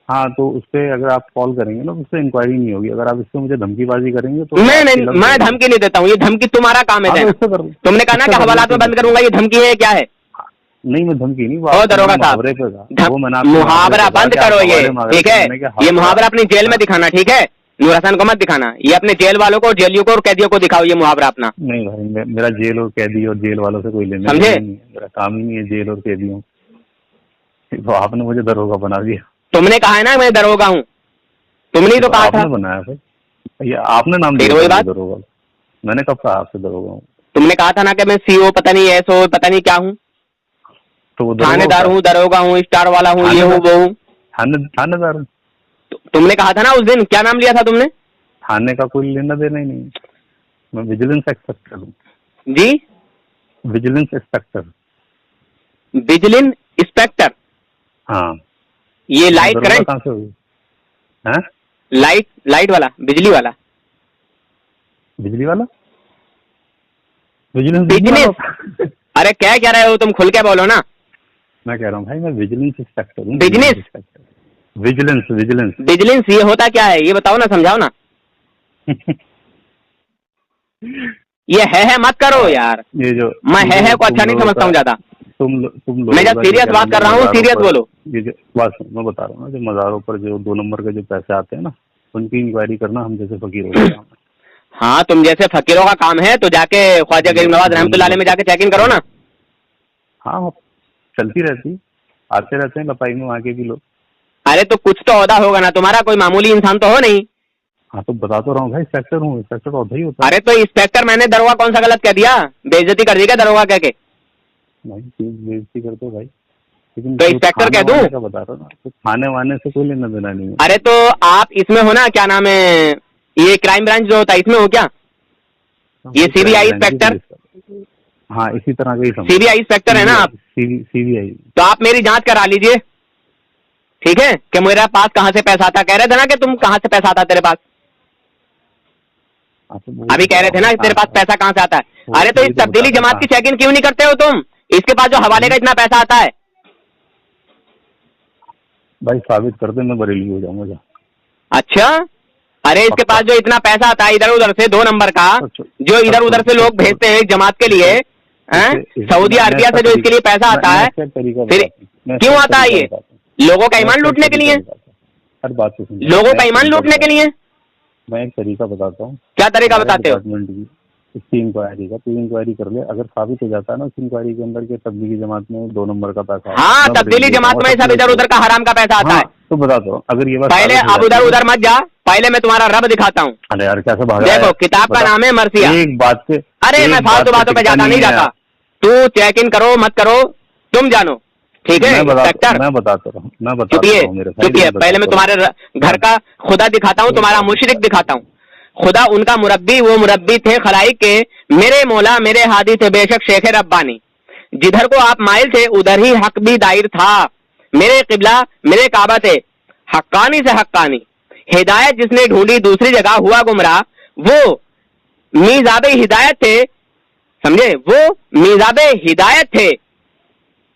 हाँ तो उससे अगर आप कॉल करेंगे ना, उससे इंक्वायरी नहीं होगी। अगर आप इससे मुझे धमकीबाजी करेंगे तो मैं धमकी नहीं देता हूँ, ये धमकी तुम्हारा काम है। तुमने कहा ना कि हवालात में बंद करूंगा, ये धमकी है क्या है? नहीं मैं धमकी नहीं, ओ दरोगा साहब, मुहावरा बंद करो ये, ठीक है? ये मुहावरा अपनी जेल में दिखाना, ठीक है? नूर हसन को मत दिखाना, ये अपने जेल वालों को, जेलियों को और कैदियों को दिखाओ ये मुहावरा अपना। नहीं भाई, मेरा जेल और कैदी और जेल वालों से कोई लेना समझे? मेरा काम ही नहीं है जेल और कैदियों। तो आपने मुझे दरोगा बना दिया। तुमने कहा है ना मैं दरोगा हूँ, तुमने तो कहा था। आपने बनाया भाई, ये आपने नाम दिया दरोगा। मैंने कब कहा आपसे दरोगा हूँ? तुमने कहा था ना कि मैं सीओ पता नहीं एसओ पता नहीं क्या हूँ, तो थानेदार हूँ, दरोगा हूँ, स्टार वाला हूँ, ये हूँ वो हूँ। थानेदार हूँ। तुमने कहा था ना उस दिन, क्या नाम लिया था तुमने? थाने का कोई लेना देना ही नहीं, मैं विजिलेंस इंस्पेक्टर हूँ जी। Vigilance inspector. Vigilance inspector? हाँ। ये लाइट करंट कहाँ से हुई? हाँ? लाइट वाला, बिजली वाला बिजनेस। अरे क्या रहे हो तुम, खुल के बोलो ना। मैं कह रहा हूँ भाई मैं विजिलेंस इंस्पेक्टर हूँ। विजिलेंस ये होता क्या है ये बताओ ना, समझाओ ना। ये है मत करो यार, ये जो मैं है को अच्छा नहीं समझता हूँ ज्यादा। तुम लोग मैं जब सीरियस बात कर रहा हूँ, सीरियस बोलो। ये जो बात मैं बता रहा हूँ ना, जो मज़ारों पर जो 2 नंबर के जो पैसे आते हैं ना, उनकी इंक्वायरी करना हम जैसे फकीरों का काम है। हाँ, तुम जैसे फकीरों का काम है तो जाके ख्वाजा गरीब नवाज रहमतुल्लाह अलैह में जाके चेक इन करो ना। हाँ, चलती रहती, आते रहते हैं लपाई में वहाँ के भी लोग। अरे तो कुछ तो ओहदा होगा ना तुम्हारा, कोई मामूली इंसान तो हो नहीं। हाँ तो बता तो रहा हूँ भाई, इंस्पेक्टर हूँ, इंस्पेक्टर तो ओहदा ही होता है। अरे तो इंस्पेक्टर मैंने दरोगा कौन सा गलत कह दिया? बेइज्जती कर दी क्या दरोगा कह के? नहीं, बेइज्जती करते हो भाई, लेकिन तो इंस्पेक्टर कह दूं? का बता रहा हूँ ना, तो खाने वाने से कोई लेना देना नहीं है। अरे तो आप इसमें हो ना, क्या नाम है, ये क्राइम ब्रांच जो होता है इसमें हो क्या? ये सीबीआई इंस्पेक्टर? हाँ, इसी तरह का ही समझ। सीबीआई इंस्पेक्टर है ना आप? सीबीआई। तो आप मेरी जांच करा लीजिए, ठीक है, कि मेरा पास कहाँ से पैसा आता। कह रहे थे ना कि तुम कहाँ से पैसा आता तेरे पास, अभी कह रहे थे ना कि तेरे पास पैसा कहाँ से आता है। अरे तो इस तब्दीली जमात की चेक इन क्यों नहीं करते हो तुम? इसके पास जो हवाले का इतना पैसा आता है। भाई साबित कर दे, मैं बरेली हो जाऊंगा। अच्छा, अरे इसके पास जो इतना पैसा आता है इधर उधर से 2 नंबर का, जो इधर उधर से लोग भेजते हैं जमात के लिए, सऊदी अरबिया से जो इसके लिए पैसा आता है, फिर क्यों आता है? ये लोगों का ईमान लूटने के लिए, हर बात से लोगों का ईमान लूटने के लिए। मैं एक तरीका बताता हूँ। क्या तरीका बताते हो? इसकी इंक्वायरी का, तू इंक्वायरी कर ले, अगर साबित हो जाता है ना उस इंक्वायरी के अंदर के तब्दीली जमात में 2 नंबर का पैसा। हाँ, तब्दीली जमात में सब इधर उधर का हराम का पैसा आता है। तो बता दो, अगर ये बात पहले अब उधर मत जा, पहले मैं तुम्हारा रब दिखाता हूँ। अरे यार कैसे भाग, देखो किताब का नाम है मर्सिया। एक बात से, अरे मैं फालतू बातों पे ज्यादा नहीं जाता, तू चेक इन करो मत करो तुम जानो, ठीक है इंस्पेक्टर? मैं बताता हूँ, चुपिए, पहले मैं तुम्हारे घर का खुदा दिखाता हूँ, तुम्हारा मुशरिक दिखाता हूँ। खुदा उनका मुरब्बी, वो मुरब्बी थे खलाइक के, मेरे मौला मेरे हादी थे बेशक शेख रब्बानी। जिधर को आप माइल थे उधर ही हक भी दायर था, मेरे किबला मेरे काबा थे, हक्कानी से हक्कानी। हिदायत जिसने ढूंढी दूसरी जगह हुआ गुमराह, वो मीज़ाबे हिदायत थे, समझे, वो मीज़ाबे हिदायत थे,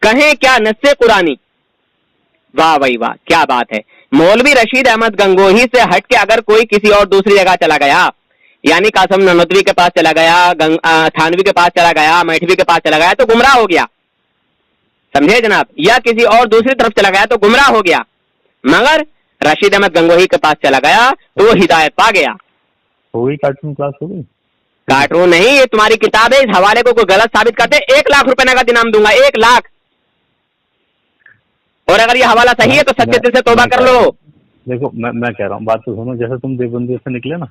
कहें क्या नस्से कुरानी। वाह भाई वाह, क्या बात है। मौलवी रशीद अहमद गंगोही से हट के अगर कोई किसी और दूसरी जगह चला गया, यानी कासम ननोतवी के पास चला गया, थानवी के पास चला गया, मैठवी के पास चला गया तो गुमराह हो गया, समझे जनाब, या किसी और दूसरी तरफ चला गया तो गुमराह हो गया। मगर रशीद अहमद गंगोही के पास चला गया तो वो हिदायत पा गया। हो गई कार्टून क्लास, हो गई। कार्टून नहीं, ये तुम्हारी किताब है। इस हवाले को कोई गलत साबित करते 1 लाख रुपए नगद इनाम दूंगा, 1 लाख। और अगर ये हवाला सही है तो सच्चे दिल से तौबा कर लो। देखो मैं कह रहा हूँ, बात तो सुनो। जैसे तुम देवबंदी से निकले ना,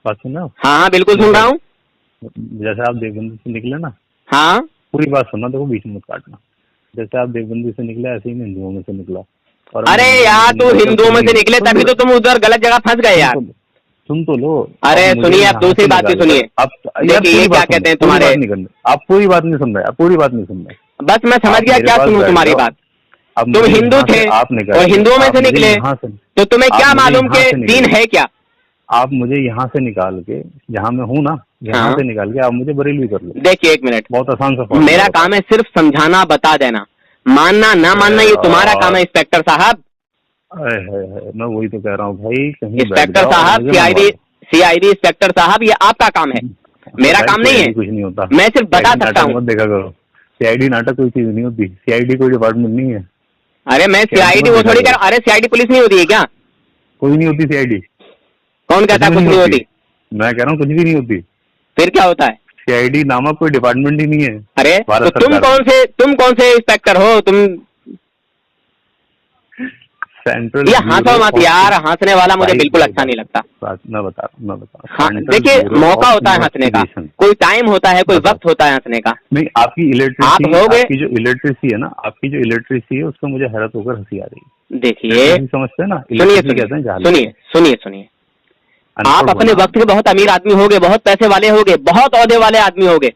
बात सुन रहे हो? हाँ बिल्कुल सुन रहा हूँ। जैसे आप देवबंदी से निकले ना, हाँ पूरी बात सुनना, देखो बीच में मत काटना। जैसे आप देवबंदी से निकले ऐसे ही मैं हिंदुओं में से निकला। और अरे यार तू हिंदुओं में से निकले तभी तो तुम उधर गलत जगह फंस गए यार। सुन तो लो। अरे सुनिए, आप दूसरी बात भी सुनिए। देखिए क्या कहते हैं तुम्हारे, आप पूरी बात नहीं सुन रहे, आप पूरी बात नहीं सुन रहे। बस मैं समझ गया, क्या सुनूं तुम्हारी बात। तुम हिंदू थे और हिंदुओं में से निकले तो तुम्हें क्या मालूम कि दीन है क्या? आप मुझे यहाँ से निकाल के, जहाँ मैं हूँ ना, यहाँ से निकाल के आप मुझे बरेली कर लो। देखिए 1 मिनट, बहुत आसान सा मेरा काम है सिर्फ समझाना, बता देना, मानना ना मानना ये तुम्हारा काम है इंस्पेक्टर साहब। मैं वही तो कह रहा हूँ भाई, कहीं इंस्पेक्टर साहब, सीआईडी इंस्पेक्टर साहब, ये आपका काम है, मेरा काम नहीं है। कुछ नहीं होता, मैं सिर्फ बता सकता हूँ। देखा करो, सीआईडी नाटक कोई चीज नहीं होती, सीआईडी कोई डिपार्टमेंट नहीं है। अरे मैं सीआईडी वो थोड़ी कर, अरे सीआईडी पुलिस नहीं होती है क्या? कोई नहीं होती सीआईडी। कौन कहता है कुछ नहीं होती? मैं कह रहा हूँ कुछ भी नहीं होती। फिर क्या होता है? सीआईडी नामक कोई डिपार्टमेंट ही नहीं है। अरे तो तुम कौन से इंस्पेक्टर हो? तुम सेंट्रल, ये हंसो मत यार, हंसने वाला मुझे बिल्कुल अच्छा नहीं लगता। मैं बता रहा हूँ। हाँ देखिए, मौका होता है हंसने का, कोई टाइम होता है, कोई वक्त होता है हंसने का। नहीं, आपकी इलेक्ट्रिसिटी, आपकी जो इलेक्ट्रिसिटी है ना, आपकी जो इलेक्ट्रिसिटी है उसमें मुझे हैरत होकर हंसी आ रही है। देखिए समझते हैं ना, सुनिए, आप अपने वक्त के बहुत अमीर आदमी होगे, बहुत पैसे वाले होगे, बहुत औहदे वाले आदमी होगे,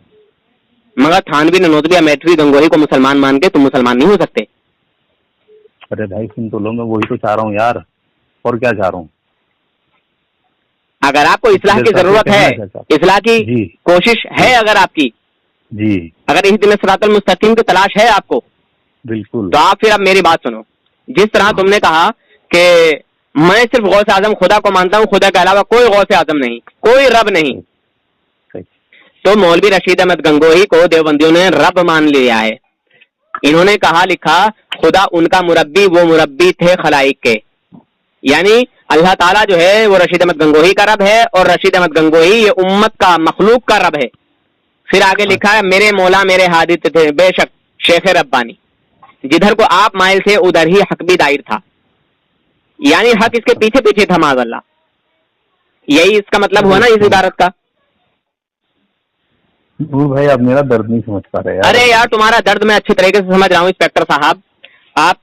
मगर थानवी ननोतवी मैठवी गंगोही को मुसलमान मान के तुम मुसलमान नहीं हो सकते। अरे भाई सुन तो लो, मैं वही तो चाह रहा हूँ यार, और क्या चाह रहा हूँ। अगर आपको इस्लाह की जरूरत है, इस्लाह की कोशिश है अगर आपकी जी, अगर इस दिन सिरातुल मुस्तकीम की तलाश है आपको, बिल्कुल, तो आप फिर अब मेरी बात सुनो। जिस तरह तुमने कहा कि मैं सिर्फ गौसे आजम खुदा को मानता हूँ, खुदा के अलावा कोई गौसे आजम नहीं, कोई रब नहीं, तो मौलवी रशीद अहमद गंगोही को देवबंदियों ने रब मान लिया है। इन्होंने कहा लिखा खुदा उनका मुरब्बी, वो मुरब्बी थे खलाइक के, यानी अल्लाह ताला जो है वो रशीद अहमद गंगोही का रब है और रशीद अहमद गंगोही ये उम्मत का मखलूक का रब है। फिर आगे लिखा है मेरे मौला मेरे हादित थे बेशक शेख रब्बानी, जिधर को आप माइल थे उधर ही हक भी दायर था, यानी हक इसके पीछे पीछे था माज़अल्लाह। यही इसका मतलब हुआ ना इस इबारत का। नूर भाई आप मेरा दर्द नहीं समझ पा रहे यार। अरे यार तुम्हारा दर्द मैं अच्छी तरीके से समझ रहा हूँ इंस्पेक्टर साहब। आप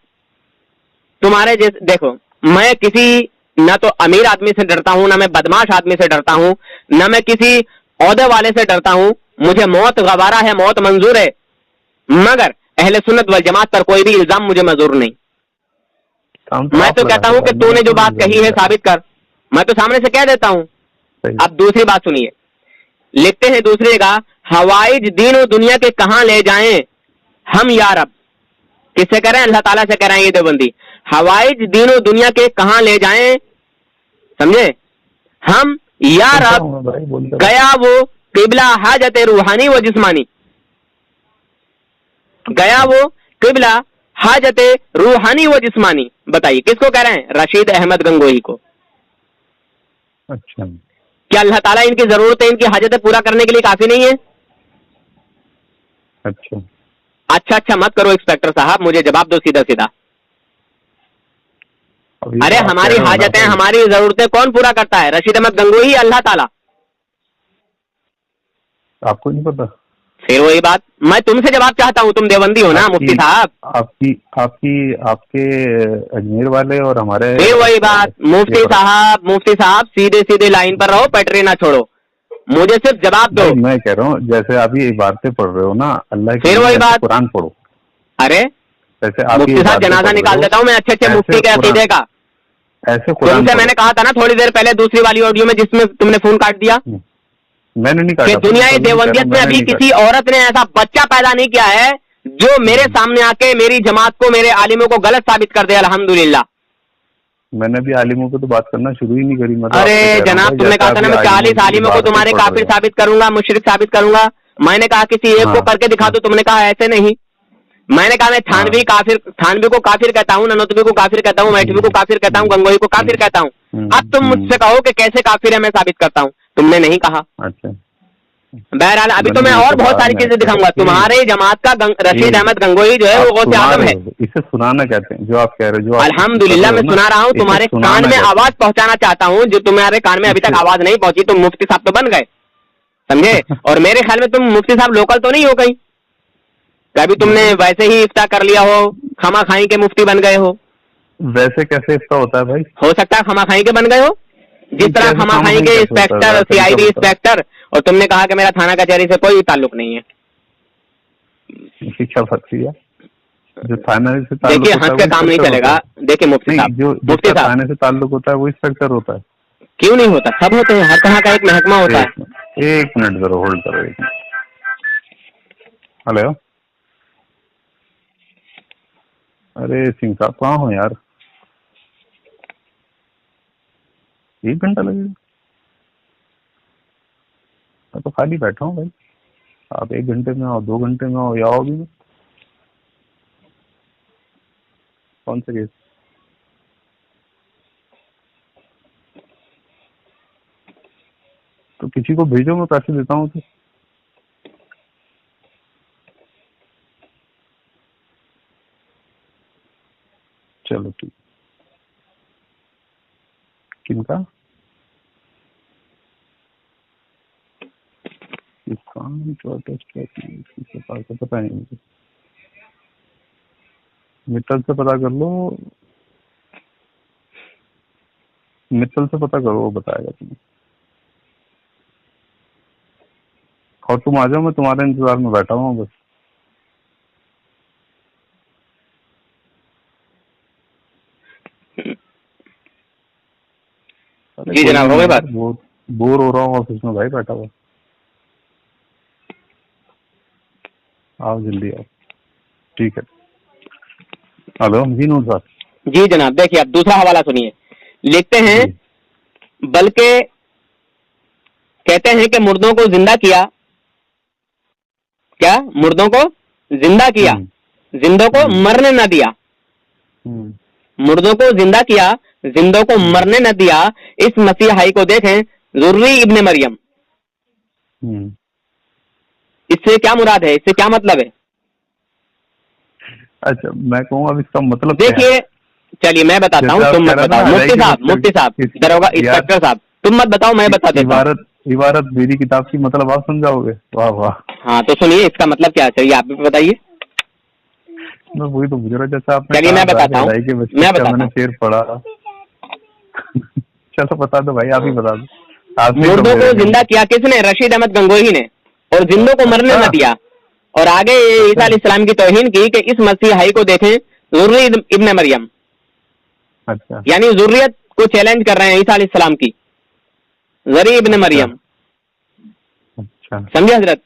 तुम्हारे जैसे देखो, मैं किसी न तो अमीर आदमी से डरता हूँ, ना मैं बदमाश आदमी से डरता हूँ, ना मैं किसी औहदे वाले से डरता हूँ। मुझे मौत गवारा है, मौत मंजूर है, मगर अहले सुन्नत वल जमात पर कोई भी इल्जाम मुझे मंजूर नहीं। मैं तो कहता हूँ कि तूने जो बात कही है साबित कर, मैं तो सामने से कह देता हूँ। अब दूसरी बात सुनिए, लिखते हैं दूसरी का हवाइज दीन दुनिया के कहां ले जाएं हम या रब। किससे कह रहे हैं? अल्लाह ताला से कह रहे हैं ये देवबंदी। हवाइज दीन दुनिया के कहां ले जाएं, समझे, हम या रब गया वो किबला हाजत रूहानी व जिस्मानी, गया वो किबला हाजत रूहानी व जिस्मानी। बताइए किसको कह रहे हैं? रशीद अहमद गंगोही को। अच्छा, क्या अल्लाह ताला इनकी जरूरतें, इनकी हाजतें पूरा करने के लिए काफी नहीं है? अच्छा अच्छा मत करो इंस्पेक्टर साहब, मुझे जवाब दो सीधा सीधा। अरे हमारी हाजतें, हमारी जरूरतें कौन पूरा करता है? रशीद अहमद गंगोही, अल्लाह ताला। आपको नहीं पता? फिर वही बात, मैं तुमसे जवाब चाहता हूँ, तुम देवबंदी हो ना मुफ्ती साहब। आपके अजमेर वाले और हमारे, फिर वही बात, मुफ्ती साहब सीधे सीधे लाइन पर रहो, पटरी ना छोड़ो, मुझे सिर्फ जवाब दो। मैं कह रहा हूँ जैसे आप ये इबारतें पढ़ रहे हो ना अल्लाह की, फिर वही बात, कुरान पढ़ो। अरे जैसे मुफ्ती साहब जनाजा निकाल देता हूँ मैं अच्छे मुफ्ती के अकीदे का। ऐसे तुमसे मैंने कहा था ना थोड़ी देर पहले दूसरी वाली ऑडियो में जिसमें तुमने फोन काट दिया, मैंने नहीं काटा। दुनिया देवबंदियत में अभी किसी औरत ने ऐसा बच्चा पैदा नहीं किया है जो मेरे सामने आके मेरी जमात को, मेरे आलिमों को गलत साबित कर दे। अल्हम्दुलिल्लाह मैंने भी आलिमों को तो बात करना शुरू ही नहीं करी। अरे जनाब तुमने कहा था ना मैं 40 आलिमों को तुम्हारे काफिर साबित करूंगा, मुशरिक साबित करूंगा। मैंने कहा किसी एक को करके दिखा दो, तुमने कहा ऐसे नहीं। मैंने कहा मैं थानवी को काफिर कहता हूँ, ननोतवी को काफिर कहता हूँ, मैठवी को काफिर कहता हूँ, गंगोही को काफिर कहता हूँ। अब तुम मुझसे कहो कि कैसे काफिर है, मैं साबित करता हूँ। तुमने नहीं कहा। अच्छा, बहरहाल अभी तो मैं और बहुत सारी चीजें दिखाऊंगा। तुम्हारे जमात का रशीद अहमद गंगोही जो है वो गौसे आजम है। इसे सुनाना कहते हैं जो आप कह रहे हो। अल्हम्दुलिल्लाह मैं सुना रहा हूँ, तुम्हारे कान में आवाज पहुंचाना चाहता हूँ, जो तुम्हारे कान में अभी तक आवाज नहीं पहुंची। तुम मुफ्ती साहब तो बन गए, समझे, और मेरे ख्याल में तुम मुफ्ती साहब लोकल तो नहीं हो कहीं, कभी तुमने वैसे ही इफ्ता कर लिया हो, खामा खाई के मुफ्ती बन गए हो। वैसे कैसे इफ्ता होता है भाई? हो सकता है खामा खाई के बन गए हो, जिस तरह खामा खाई के इंस्पेक्टर, CID इंस्पेक्टर, और तुमने कहा कि मेरा थाना कचहरी से कोई ताल्लुक नहीं है। शिक्षा भर्ती है जो थाने से, देखिए हंस के काम नहीं चलेगा। देखिए मुफ्ती साहब, मुफ्ती साहब थाने से ताल्लुक होता है वो इंस्पेक्टर होता है। क्यों नहीं होता? सब होते हैं, हर तरह का एक महकमा होता है। एक मिनट जरा होल्ड करो, एक मिनट। हेलो, अरे सिंह साहब कहाँ हो यार? 1 घंटा लगेगा? मैं तो खाली बैठा हूँ भाई। आप 1 घंटे में आओ, 2 घंटे में आओ, या आओ भी। कौन सा केस? तो किसी को भेजो, मैं पैसे देता हूँ। तो चलो ठीक। किनका? पता नहीं मुझे, मित्तल से पता कर लो, मित्तल से पता करो, वो बताएगा तुम्हें। और तुम आ जाओ, मैं तुम्हारे इंतजार में बैठा हूँ बस। जी जनाब, हो गई बात। बोर हो रहा हूँ ऑफिस में भाई, बैठा हुआ। आओ जल्दी आओ। ठीक है। हेलो जी नूर साहब। जी जनाब, देखिए अब दूसरा हवाला सुनिए। लिखते हैं बल्कि कहते हैं कि मुर्दों को जिंदा किया क्या मुर्दों को जिंदा किया, जिंदों को मरने न दिया, मुर्दों को जिंदा किया, जिंदों को मरने न दिया। इस मसीहाई को देखें, ज़ुर्री इब्ने मरियम। इससे क्या मुराद है, इससे क्या मतलब है? अच्छा, मैं कहूँ अब इसका मतलब देखिए, चलिए मैं बताता हूँ, तुम मत बताओ। मुफ्ती साहब, दरोगा इंस्पेक्टर साहब, तुम मत बताओ, मैं बता देता हूँ। इबारत मेरी किताब की मतलब आप समझाओगे? वाह वाह। हाँ तो सुनिए, इसका मतलब क्या है, आप भी बताइए। मैं वही तो पूछ रहा, जैसा आपने चलिए मैं बताता हूँ, मैंने शेर पढ़ा। चलो बता दो भाई, आप ही बता दो। मुर्दों को जिंदा किया किसने? रशीद अहमद गंगोही ने। और जिंदों को मरने न दिया। और आगे ईसा अलैहिस्सलाम की तौहीन की कि इस मसीहाई को देखें, ज़ुर्री इब्ने मरियम। अच्छा, यानी यानी ज़ुर्रियत को चैलेंज कर रहे हैं ईसा अलैहिस्सलाम की, ज़ुर्री इब्ने मरियम। अच्छा, समझे हजरत?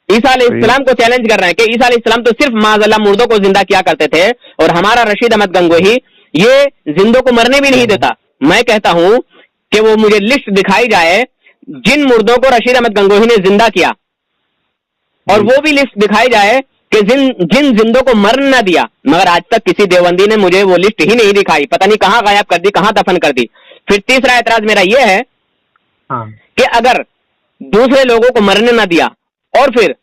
ईसा अलैहिस्सलाम को चैलेंज कर रहे हैं कि ईसा अलैहिस्सलाम तो सिर्फ माज़अल्लाह मुर्दों को जिंदा किया करते थे, और हमारा रशीद अहमद गंगोही ये जिंदों को मरने भी नहीं देता। मैं कहता हूं कि वो मुझे लिस्ट दिखाई जाए जिन मुर्दों को रशीद अहमद गंगोही ने जिंदा किया, और वो भी लिस्ट दिखाई जाए कि जिन जिंदों को मरने न दिया। मगर आज तक किसी देवबंदी ने मुझे वो लिस्ट ही नहीं दिखाई, पता नहीं कहां गायब कर दी, कहां दफन कर दी। फिर तीसरा एतराज मेरा ये है कि अगर दूसरे लोगों को मरने न दिया और फिर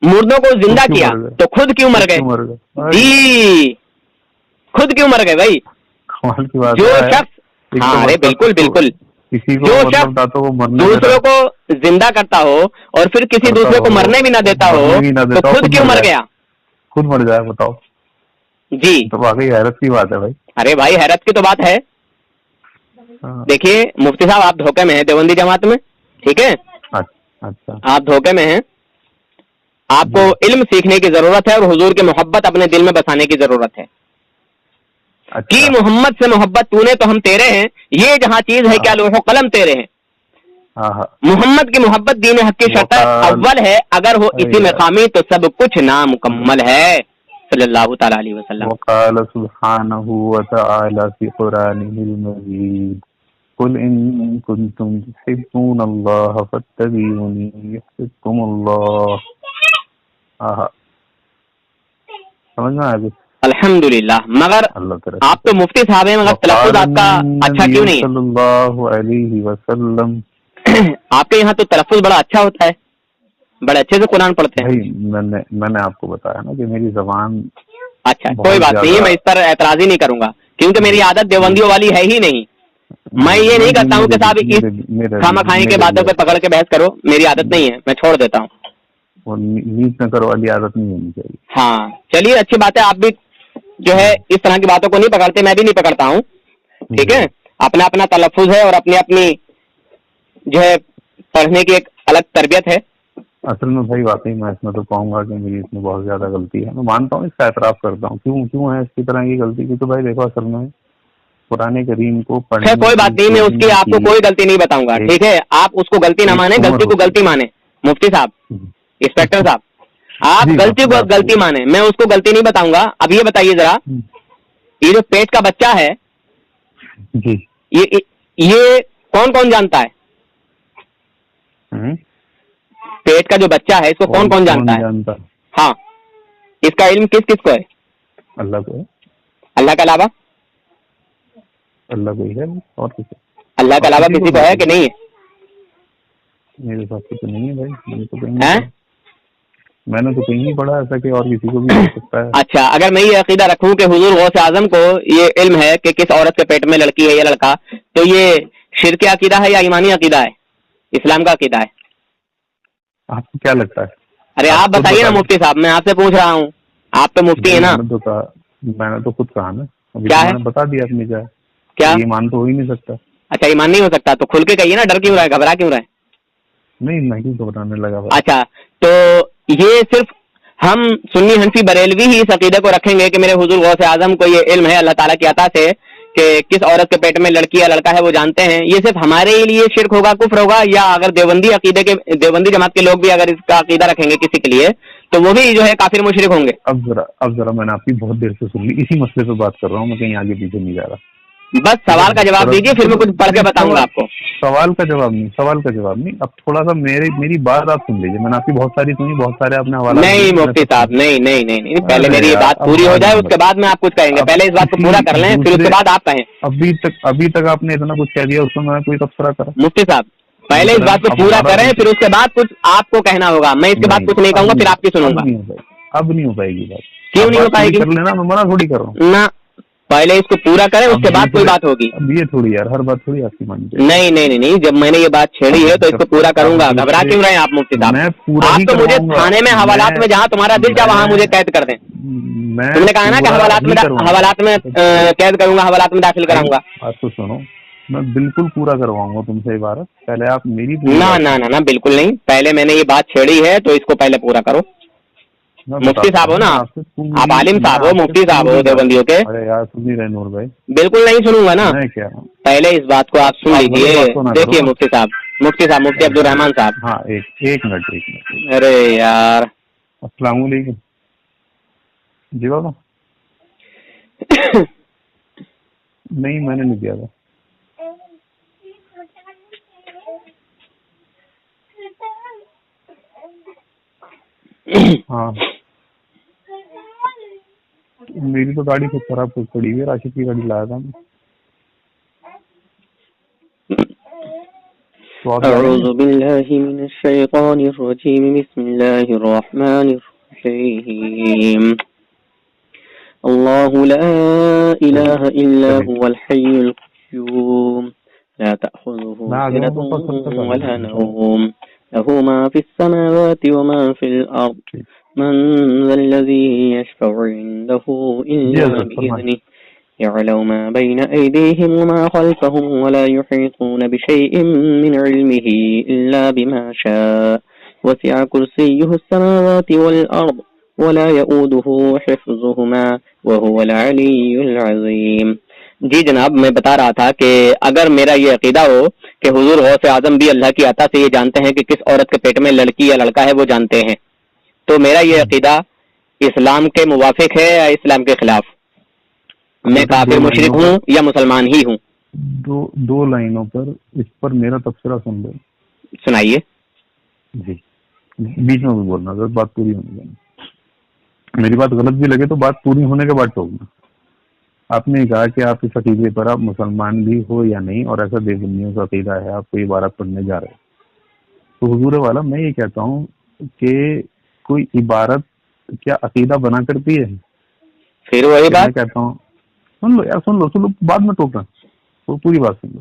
मुर्दों को जिंदा किया, तो खुद क्यों मर गए? जी, खुद क्यों मर गए भाई? जो शख्स, हाँ अरे बिल्कुल बिल्कुल, जो शख्स दूसरों को जिंदा करता हो और फिर किसी दूसरे को मरने भी ना देता हो, तो खुद क्यों मर गया? खुद मर जाए, बताओ जी। तो वाकई हैरत की बात है भाई। अरे भाई हैरत की तो बात है। देखिए मुफ्ती साहब, आप धोखे में हैं देवबंदी जमात में, ठीक है? अच्छा, आप धोखे में हैं। आपको इल्म सीखने की जरूरत है और हुजूर की मोहब्बत अपने दिल में बसाने की जरूरत है। अच्छा। कि मोहम्मद से मोहब्बत तूने तो हम तेरे हैं, ये जहां चीज है क्या लोहो कलम तेरे हैं। मोहम्मद की मोहब्बत दीन हक की शर्त अव्वल है, अगर हो इसी में खामी तो सब कुछ नामुकम्मल है। सल्लल्लाहु तआला अलैहि वसल्लम। वक़ाल सुब्हानहु व तआला फी कुरानिहिल मजीद, कुल इन कुंतुम तुहिब्बूनल्लाह फत्तबिऊनी युहब्बुकुमुल्लाह। समझ में आया? अल्हम्दुलिल्लाह। मगर आप तो मुफ्ती साहब हैं, मगर तलफ़्फ़ुज़ आपका अच्छा क्यों नहीं है? सल्लल्लाहु अलैहि वसल्लम। आपके यहाँ तो तलफ़्फ़ुज़ बड़ा अच्छा होता है, बड़े अच्छे से कुरान पढ़ते हैं। भाई मैंने आपको बताया ना कि मेरी जबान। अच्छा कोई बात नहीं, मैं इस पर एतराज ही नहीं करूंगा, क्योंकि मेरी आदत देवबंदियों वाली है ही नहीं। मैं ये नहीं करता हूँ कि साहब इस खामा-खाई के बातों पे पकड़ के बहस करो, मेरी आदत नहीं है, मैं छोड़ देता हूँ। वो नीच नकर वाली आदत नहीं होनी चाहिए। हाँ चलिए, अच्छी बात है, आप भी जो है इस तरह की बातों को नहीं पकड़ते, मैं भी नहीं पकड़ता हूँ, ठीक है? अपना अपना तलफ़्फ़ुज़ है और अपनी अपनी जो है पढ़ने की एक अलग तरबियत है। असल में भाई वाकई मैं इसमें तो कहूंगा कि मेरी इसमें बहुत ज्यादा गलती है, मैं मानता हूँ, इसका एतराफ करता हूँ। क्यों है इसकी तरह की गलती? क्योंकि भाई देखो, असल में कुरान करीम को पढ़ने, कोई बात नहीं, मैं उसकी आपको कोई गलती नहीं बताऊंगा, ठीक है? आप उसको गलती ना माने, गलती को गलती माने। मुफ्ती साहब, इंस्पेक्टर साहब, आप गलती को गलती माने, मैं उसको गलती नहीं बताऊंगा। अब ये बताइए जरा, ये जो पेट का बच्चा है जी, ये कौन कौन जानता है? पेट का जो बच्चा है इसको कौन कौन जानता है? हाँ, इसका इल्म किस किस को है? अल्लाह को है। अल्लाह के अलावा? अल्लाह को ही है, और किसी? अल्लाह के अलावा किसी को है कि नहीं है? मेरे हिसाब से तो नहीं है भाई, मैंने तो कहीं नहीं पढ़ा ऐसा कि और किसी को भी हो सकता है। अच्छा, अगर मैं ये अकीदा रखूं कि हुजूर गौसे आजम को ये इल्म है कि किस औरत के पेट में लड़की है या लड़का, तो ये शिरक अकीदा है या ईमानी अकीदा है, इस्लाम का अकीदा है? आपको क्या लगता है? अरे आप बताइए ना मुफ्ती साहब, मैं आपसे पूछ रहा हूँ, आप तो मुफ्ती है ना। मैंने तो खुद कहा ना, क्या है? बता दिया अपनी जाए, क्या ईमान तो हो ही नहीं सकता। अच्छा, ईमान नहीं हो सकता, तो खुल के कहिए ना, डर क्यों रहा है, घबरा क्यों रहा है? नहीं क्यों घबराने लगा भाई? अच्छा, तो ये सिर्फ हम सुन्नी हनफी बरेलवी ही इस अकीदे को रखेंगे कि मेरे हुजूर गौसे आजम को ये इल्म है अल्लाह ताला की अता से कि किस औरत के पेट में लड़की या लड़का है वो जानते हैं, ये सिर्फ हमारे लिए शिर्क होगा, कुफ्र होगा? या अगर देवबंदी जमात के लोग भी अगर इसका अकीदा रखेंगे किसी के लिए, तो वो भी जो है काफिर मुशरिक होंगे? अब जरा मैंने आपकी बहुत देर से सुन ली, इसी मसले पे बात कर रहा हूँ मैं, कहीं आगे पीछे नहीं जा रहा। बस सवाल का जवाब दीजिए, फिर मैं कुछ पढ़ के बताऊंगा आपको। सवाल का जवाब नहीं। अब थोड़ा सा मेरी बात आप सुन लीजिए। मैंने आपकी बहुत सारी सुनी, बहुत सारे आपने हवाला नहीं मुफ्ती साहब, नहीं, पहले मेरी ये बात पूरी हो जाए, उसके बाद में आप कुछ कहेंगे। पहले इस बात को पूरा कर लें, फिर उसके बाद आप कहें। अभी तक आपने इतना कुछ कह दिया, उसमें मैं कोई तबसरा करा? मुफ्ती साहब पहले इस बात को पूरा करें, फिर उसके बाद कुछ आपको कहना होगा। मैं इसके बाद कुछ नहीं कहूंगा, फिर आपकी सुनूंगा। अब नहीं हो पाएगी बात। क्यों नहीं हो पाएगी? कर लेना, मैं मना थोड़ी कर रहा हूँ ना, पहले इसको पूरा करें, उसके बाद कोई बात होगी। अब ये थोड़ी यार, हर बात थोड़ी आपकी मानते। नहीं, जब मैंने ये बात छेड़ी है तो इसको पूरा करूंगा। घबरा क्यों रहे हैं आप मुफ्ती साहब? आप तो मुझे थाने में हवालात में जहाँ तुम्हारा दिल चाहे वहाँ मुझे कैद कर दें। तुमने कहा ना कि हवालात में कैद करूंगा, हवालात में दाखिल कराऊंगा। बात तो सुनो, मैं बिल्कुल पूरा करवाऊंगा तुमसे इबारत। पहले आप मेरी ना बिल्कुल नहीं, पहले मैंने ये बात छेड़ी है तो इसको पहले पूरा करो। मुफ्ती साहब हो ना आप, आलिम साहब हो, मुफ्ती साहब हो देवबंदियों के। अरे यार सुन ही रहे नूर भाई। बिल्कुल नहीं सुनूंगा ना, मैं क्या पहले इस बात को आप सुन लीजिए। देखिए मुफ्ती साहब, मुफ्ती अब्दुल रहमान साहब। हाँ एक मिनट। अरे यार, अस्सलाम वालेकुम जी बाबा। नहीं मैंने नहीं दिया था। हाँ मेरी तो गाड़ी खुद खराब पड़ी हुई है, राशिद की गाड़ी लाया था मैं। अऊज़ु बिल्लाहि मिनश शैतानिर रजीम, बिस्मिल्लाहिर रहमानिर रहीम। अल्लाहु ला इलाहा इल्ला हुवल हय्युल क़य्यूम, ला तअख़ुज़ुहु सिनतुन वला नौम, लहू मा फिस समावाति व मा फिल अर्द, मन ज़ल्लज़ी यशफ़अु इंदहु इल्ला बिइज़निहि, यअलमु मा बैन अयदीहिम व मा ख़ल्फ़हुम व ला युहीतून बिशैइन मिन इल्मिही इल्ला बिमा शाअ, वसिअ कुर्सिय्युहु अस्समावाति वल अर्द व ला यऊदुहु हिफ़्ज़ुहुमा व हुवल अलिय्युल अज़ीम। जी जनाब, मैं बता रहा था कि अगर मेरा ये अकीदा हो कि हुजूर गौसे आजम भी अल्लाह की अता से ये जानते हैं कि किस औरत के पेट में लड़की या लड़का है, वो जानते हैं, तो मेरा ये अकीदा इस्लाम के मुवाफिक है या इस्लाम के खिलाफ? मैं काफिर मुशरिक हूँ या मुसलमान ही हूँ? दो लाइनों पर इस पर मेरा तबसरा सुन लो। सुनाइए जी, बीच में भी बोलना, अगर बात पूरी होने देना। मेरी बात गलत भी लगे तो बात पूरी होने के बाद टोकना। आपने कहा कि आप इस अकीदे पर आप मुसलमान भी हो या नहीं, और ऐसा देवबंदियों का अकीदा है, आप कोई इबारत पढ़ने जा रहे हो। तो हुजूर वाला मैं ये कहता हूँ कि कोई इबारत क्या अकीदा बना करती है? फिर वही बात मैं कहता हूँ, सुन लो यार, सुन लो बाद में टोकना, तो पूरी बात सुन लो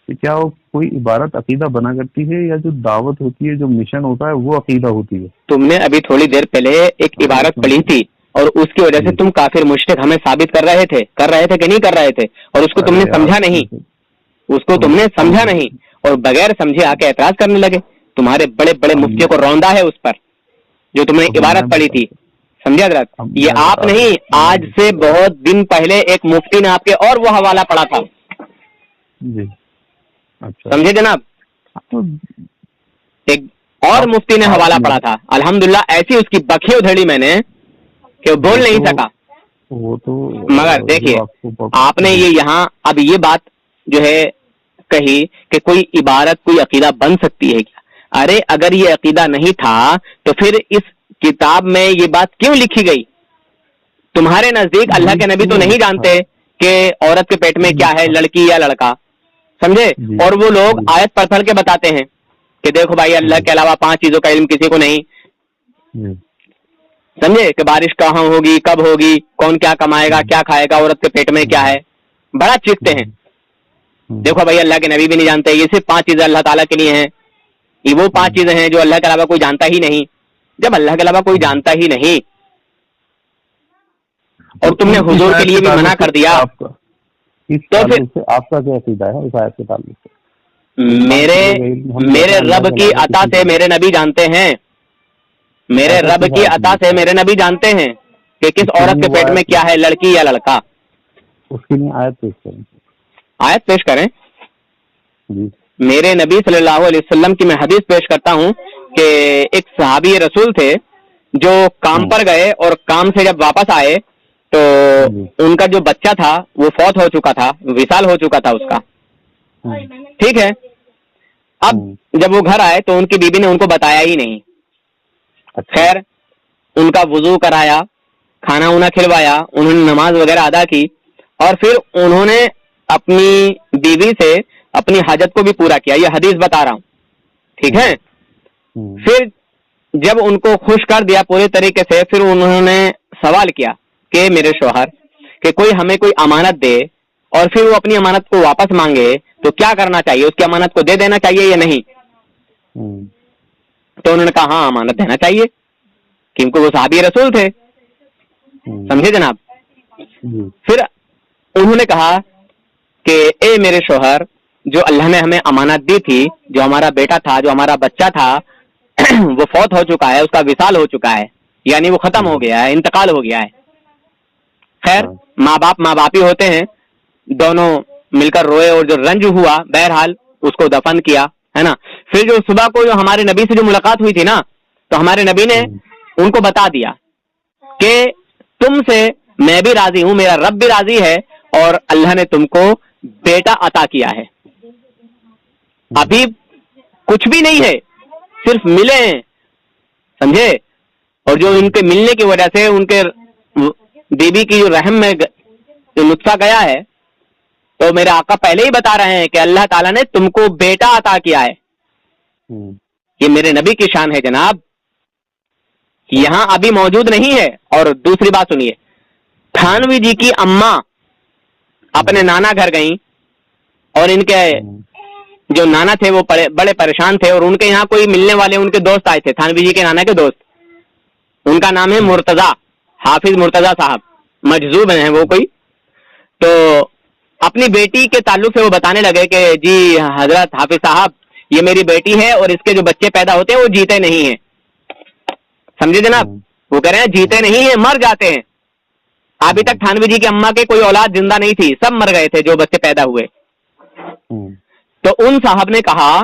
कि क्या वो कोई इबारत अकीदा बना करती है, या जो दावत होती है, जो मिशन होता है, वो अकीदा होती है? तुमने अभी थोड़ी देर पहले एक इबारत पढ़ी थी और उसकी वजह से तुम काफिर मुशरिक हमें साबित कर रहे थे कि नहीं कर रहे थे, और उसको तुमने समझा नहीं, उसको तुमने समझा नहीं और बगैर समझे आके एतराज करने लगे। तुम्हारे बड़े बड़े मुफ्तियों को रौंदा है उस पर जो तुमने इबारत पढ़ी थी, समझे हज़रत? ये आप नहीं, आज से बहुत दिन पहले एक मुफ्ती ने आपके और वो हवाला पढ़ा था जी। अच्छा, समझे जनाब? एक और मुफ्ती ने हवाला पढ़ा था, अल्हम्दुलिल्लाह ऐसी उसकी बखी उधेड़ी मैंने कि वो बोल नहीं सका। वो तो मगर देखिए, आपने ये यहाँ अब ये बात जो है कही कि कोई इबारत कोई अकीदा बन सकती है क्या? अरे अगर ये अकीदा नहीं था तो फिर इस किताब में ये बात क्यों लिखी गई? तुम्हारे नजदीक अल्लाह के नबी तो नहीं जानते कि औरत के पेट में क्या है, लड़की या लड़का, समझे? और वो लोग आयत पढ़ के बताते हैं कि देखो भाई अल्लाह के अलावा 5 चीजों का इल्म किसी को नहीं, समझे? कि बारिश कहाँ होगी, कब होगी, कौन क्या कमाएगा, क्या खाएगा, औरत के पेट में क्या है, बड़ा चीखते हैं। देखो भाई अल्लाह के नबी भी नहीं जानते, ये सिर्फ 5 चीजें अल्लाह ताला के लिए हैं, ये वो 5 चीजें हैं जो अल्लाह के अलावा कोई जानता ही नहीं। जब अल्लाह के अलावा कोई जानता ही नहीं और तुमने हुजूर के लिए भी मना कर दिया, तो फिर आपका क्या अकीदा है इस आयत के ताल्लुक से? मेरे रब की अता से मेरे नबी जानते हैं, मेरे रब की अता से मेरे नबी जानते हैं कि किस औरत के पेट में क्या है, लड़की या लड़का। उसके लिए आयत पेश करें। आयत पेश करें जी। मेरे नबी सल्लल्लाहु अलैहि वसल्लम की मैं हदीस पेश करता हूँ कि एक सहाबी रसूल थे जो काम पर गए और काम से जब वापस आए तो उनका जो बच्चा था वो फौत हो चुका था, विशाल हो चुका था उसका। ठीक है। अब जब वो घर आए तो उनकी बीबी ने उनको बताया ही नहीं। खैर उनका वुजू कराया, खाना उना खिलवाया, उन्होंने नमाज वगैरह अदा की और फिर उन्होंने अपनी बीवी से अपनी हाजत को भी पूरा किया। ये हदीस बता रहा हूं, ठीक है। फिर जब उनको खुश कर दिया पूरे तरीके से, फिर उन्होंने सवाल किया कि मेरे शौहर कि कोई हमें कोई अमानत दे और फिर वो अपनी अमानत को वापस मांगे तो क्या करना चाहिए, उसकी अमानत को दे देना चाहिए या नहीं? तो उन्होंने कहा हाँ अमानत देना चाहिए, क्योंकि वो सहाबी रसूल थे, समझे जनाब। फिर उन्होंने कहा कि ए मेरे शौहर, जो अल्लाह ने हमें अमानत दी थी, जो हमारा बेटा था, जो हमारा बच्चा था वो फौत हो चुका है, उसका विसाल हो चुका है, यानी वो खत्म हो गया है, इंतकाल हो गया है। खैर माँ बाप ही होते हैं, दोनों मिलकर रोए और जो रंज हुआ बहरहाल उसको दफन किया, है ना। फिर जो सुबह को जो हमारे नबी से जो मुलाकात हुई थी ना, तो हमारे नबी ने उनको बता दिया कि तुमसे मैं भी राजी हूं, मेरा रब भी राजी है और अल्लाह ने तुमको बेटा अता किया है। अभी कुछ भी नहीं है, सिर्फ मिले हैं, समझे। और जो उनके मिलने की वजह से उनके बीबी की जो रहम में जो नुत्फा गया है, तो मेरे आका पहले ही बता रहे हैं कि अल्लाह ताला ने तुमको बेटा अता किया है। ये मेरे नबी की शान है जनाब, यहां अभी मौजूद नहीं है। और दूसरी बात सुनिए, थानवी जी की अम्मा अपने नाना घर गई और इनके जो नाना थे वो बड़े परेशान थे और उनके यहाँ कोई मिलने वाले उनके दोस्त आए थे, थानवी जी के नाना के दोस्त। उनका नाम है मुर्तजा, हाफिज मुर्तजा साहब, मजजूब हैं वो कोई। तो अपनी बेटी के ताल्लुक से वो बताने लगे कि जी हजरत हाफिज साहब, ये मेरी बेटी है और इसके जो बच्चे पैदा होते हैं वो जीते नहीं हैं, समझे जनाब। वो कह रहे हैं जीते नहीं है, मर जाते हैं। अभी तक थानवी जी की अम्मा के कोई औलाद जिंदा नहीं थी, सब मर गए थे जो बच्चे पैदा हुए। तो उन साहब ने कहा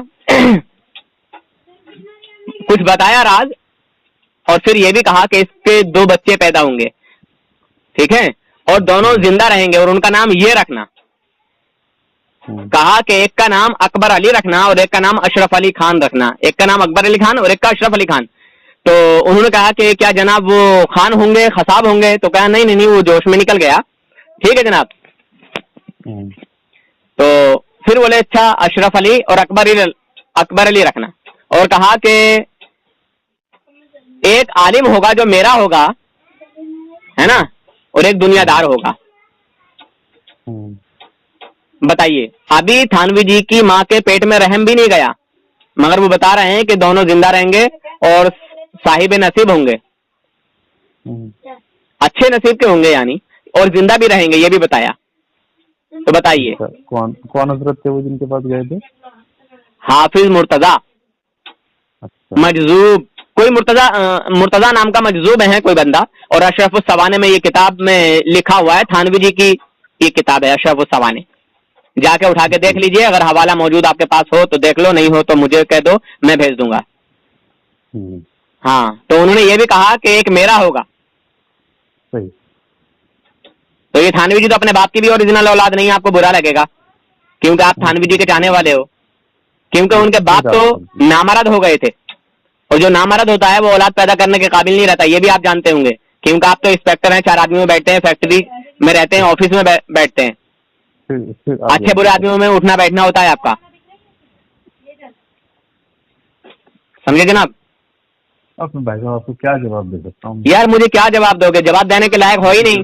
कुछ बताया राज, और फिर ये भी कहा कि इसके 2 बच्चे पैदा होंगे, ठीक है, और दोनों जिंदा रहेंगे और उनका नाम ये रखना। कहा कि एक का नाम अकबर अली रखना और एक का नाम अशरफ अली खान रखना, एक का नाम अकबर अली खान और एक का अशरफ अली खान। तो उन्होंने कहा कि क्या जनाब वो खान होंगे, खसाब होंगे? तो कहा नहीं नहीं नहीं, वो जोश में निकल गया। ठीक है जनाब। तो फिर बोले अच्छा अशरफ अली और अकबर अली रखना, और कहा कि एक आलिम होगा जो मेरा होगा, है ना, और एक दुनियादार होगा। बताइए, अभी थानवी जी की माँ के पेट में रहम भी नहीं गया, मगर वो बता रहे हैं कि दोनों जिंदा रहेंगे और साहिब नसीब होंगे, अच्छे नसीब के होंगे यानी, और जिंदा भी रहेंगे, ये भी बताया। तो बताइए कौन हजरत थे वो जिनके पास गए थे? हाफिज मुर्तजा। अच्छा। मजजूब, कोई मुर्तजा नाम का मजजूब है कोई बंदा, और अशरफ सवाने में ये किताब में लिखा हुआ है, थानवी जी की ये किताब है अशरफ सवाने, जाके उठा के देख लीजिए। अगर हवाला मौजूद आपके पास हो तो देख लो, नहीं हो तो मुझे कह दो, मैं भेज दूंगा। हाँ, तो उन्होंने ये भी कहा कि एक मेरा होगा। सही। तो ये थानवी जी तो अपने बाप की भी ओरिजिनल औलाद नहीं है, आपको बुरा लगेगा क्योंकि आप थानवी जी के चाहने वाले हो, क्योंकि उनके बाप तो नामर्द हो गए थे, और जो नामर्द होता है वो औलाद पैदा करने के काबिल नहीं रहता, ये भी आप जानते होंगे, क्योंकि आप तो इंस्पेक्टर हैं, 4 आदमी में बैठते हैं, फैक्ट्री में रहते हैं, ऑफिस में बैठते हैं, अच्छे बुरे आदमियों में उठना बैठना होता है आपका, समझे जनाब। अब भाई साहब आपको क्या जवाब दे सकता हूँ यार? मुझे क्या जवाब दोगे? जवाब देने के लायक हो ही नहीं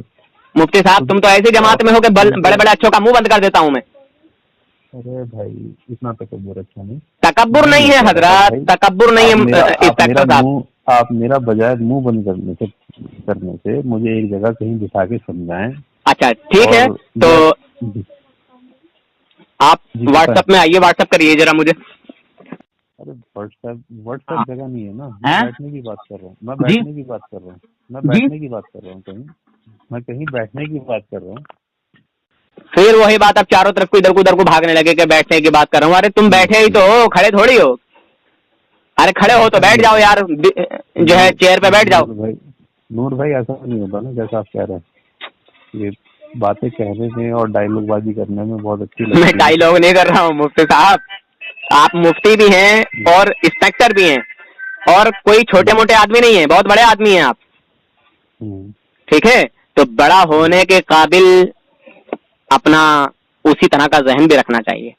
मुफ्ती साहब, तुम तो ऐसी जमात में हो कि बड़े बड़े अच्छों का मुंह बंद कर देता हूँ मैं। अरे भाई इतना तकब्बुर अच्छा नहीं, तकब्बुर नहीं है हजरत, तकब्बुर नहीं है इंस्पेक्टर साहब। आप मेरा बजाय मुंह बंद करने से मुझे एक जगह कहीं बिठा के समझाएं। अच्छा ठीक है, तो आप व्हाट्सएप में आइए, व्हाट्सएप करिए जरा मुझे। अरे व्हाट्सएप जगह नहीं है ना, मैं बैठने की बात कर रहा हूँ, मैं बैठने की बात कर रहा हूँ, कहीं बैठने की बात कर रहा हूँ। फिर वही बात, अब चारों तरफ को इधर को भागने लगे कि बैठने की बात कर रहा हूँ। अरे तुम बैठे ही तो हो, खड़े थोड़ी हो। अरे खड़े हो तो बैठ जाओ यार, जो है चेयर पे बैठ जाओ। नूर भाई ऐसा नहीं होता ना जैसा आप कह रहे हैं। ये बातें कहने में और डायलॉगबाजी करने में बहुत अच्छी लगती मैं है। डायलॉग नहीं कर रहा हूँ मुफ्ती साहब, आप मुफ्ती भी हैं और इंस्पेक्टर भी हैं और कोई छोटे मोटे आदमी नहीं है, बहुत बड़े आदमी हैं आप, ठीक है। तो बड़ा होने के काबिल अपना उसी तरह का जहन भी रखना चाहिए।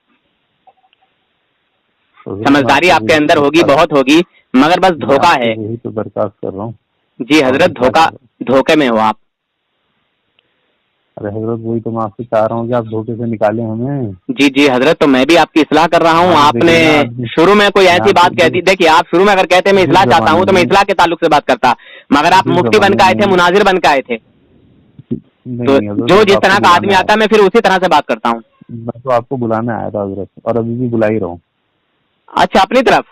तो समझदारी आपके अंदर होगी, बहुत होगी, मगर बस धोखा है। वही तो दरखास्त कर रहा हूँ। जी हजरत, धोखे में हो आप। अरे हजरत वही तो मैं आपसे चाह रहा हूँ कि आप धोखे से निकालें हमें। जी जी हजरत, तो मैं भी आपकी इस्लाह कर रहा हूँ। आपने शुरू में कोई ऐसी बात कह दी, देखिए आप शुरू में अगर कहते मैं इस्लाह चाहता हूँ तो मैं इस्लाह के ताल्लुक से बात करता, मगर आप मुफ्ती बन के आए थे, मुनाजिर बन के आए थे, तो जो जिस तरह का आदमी आता है मैं फिर उसी तरह से बात करता हूँ। मैं तो आपको बुलाने आया था हजरत, और अभी भी बुला ही रहा हूँ। अच्छा, अपनी तरफ?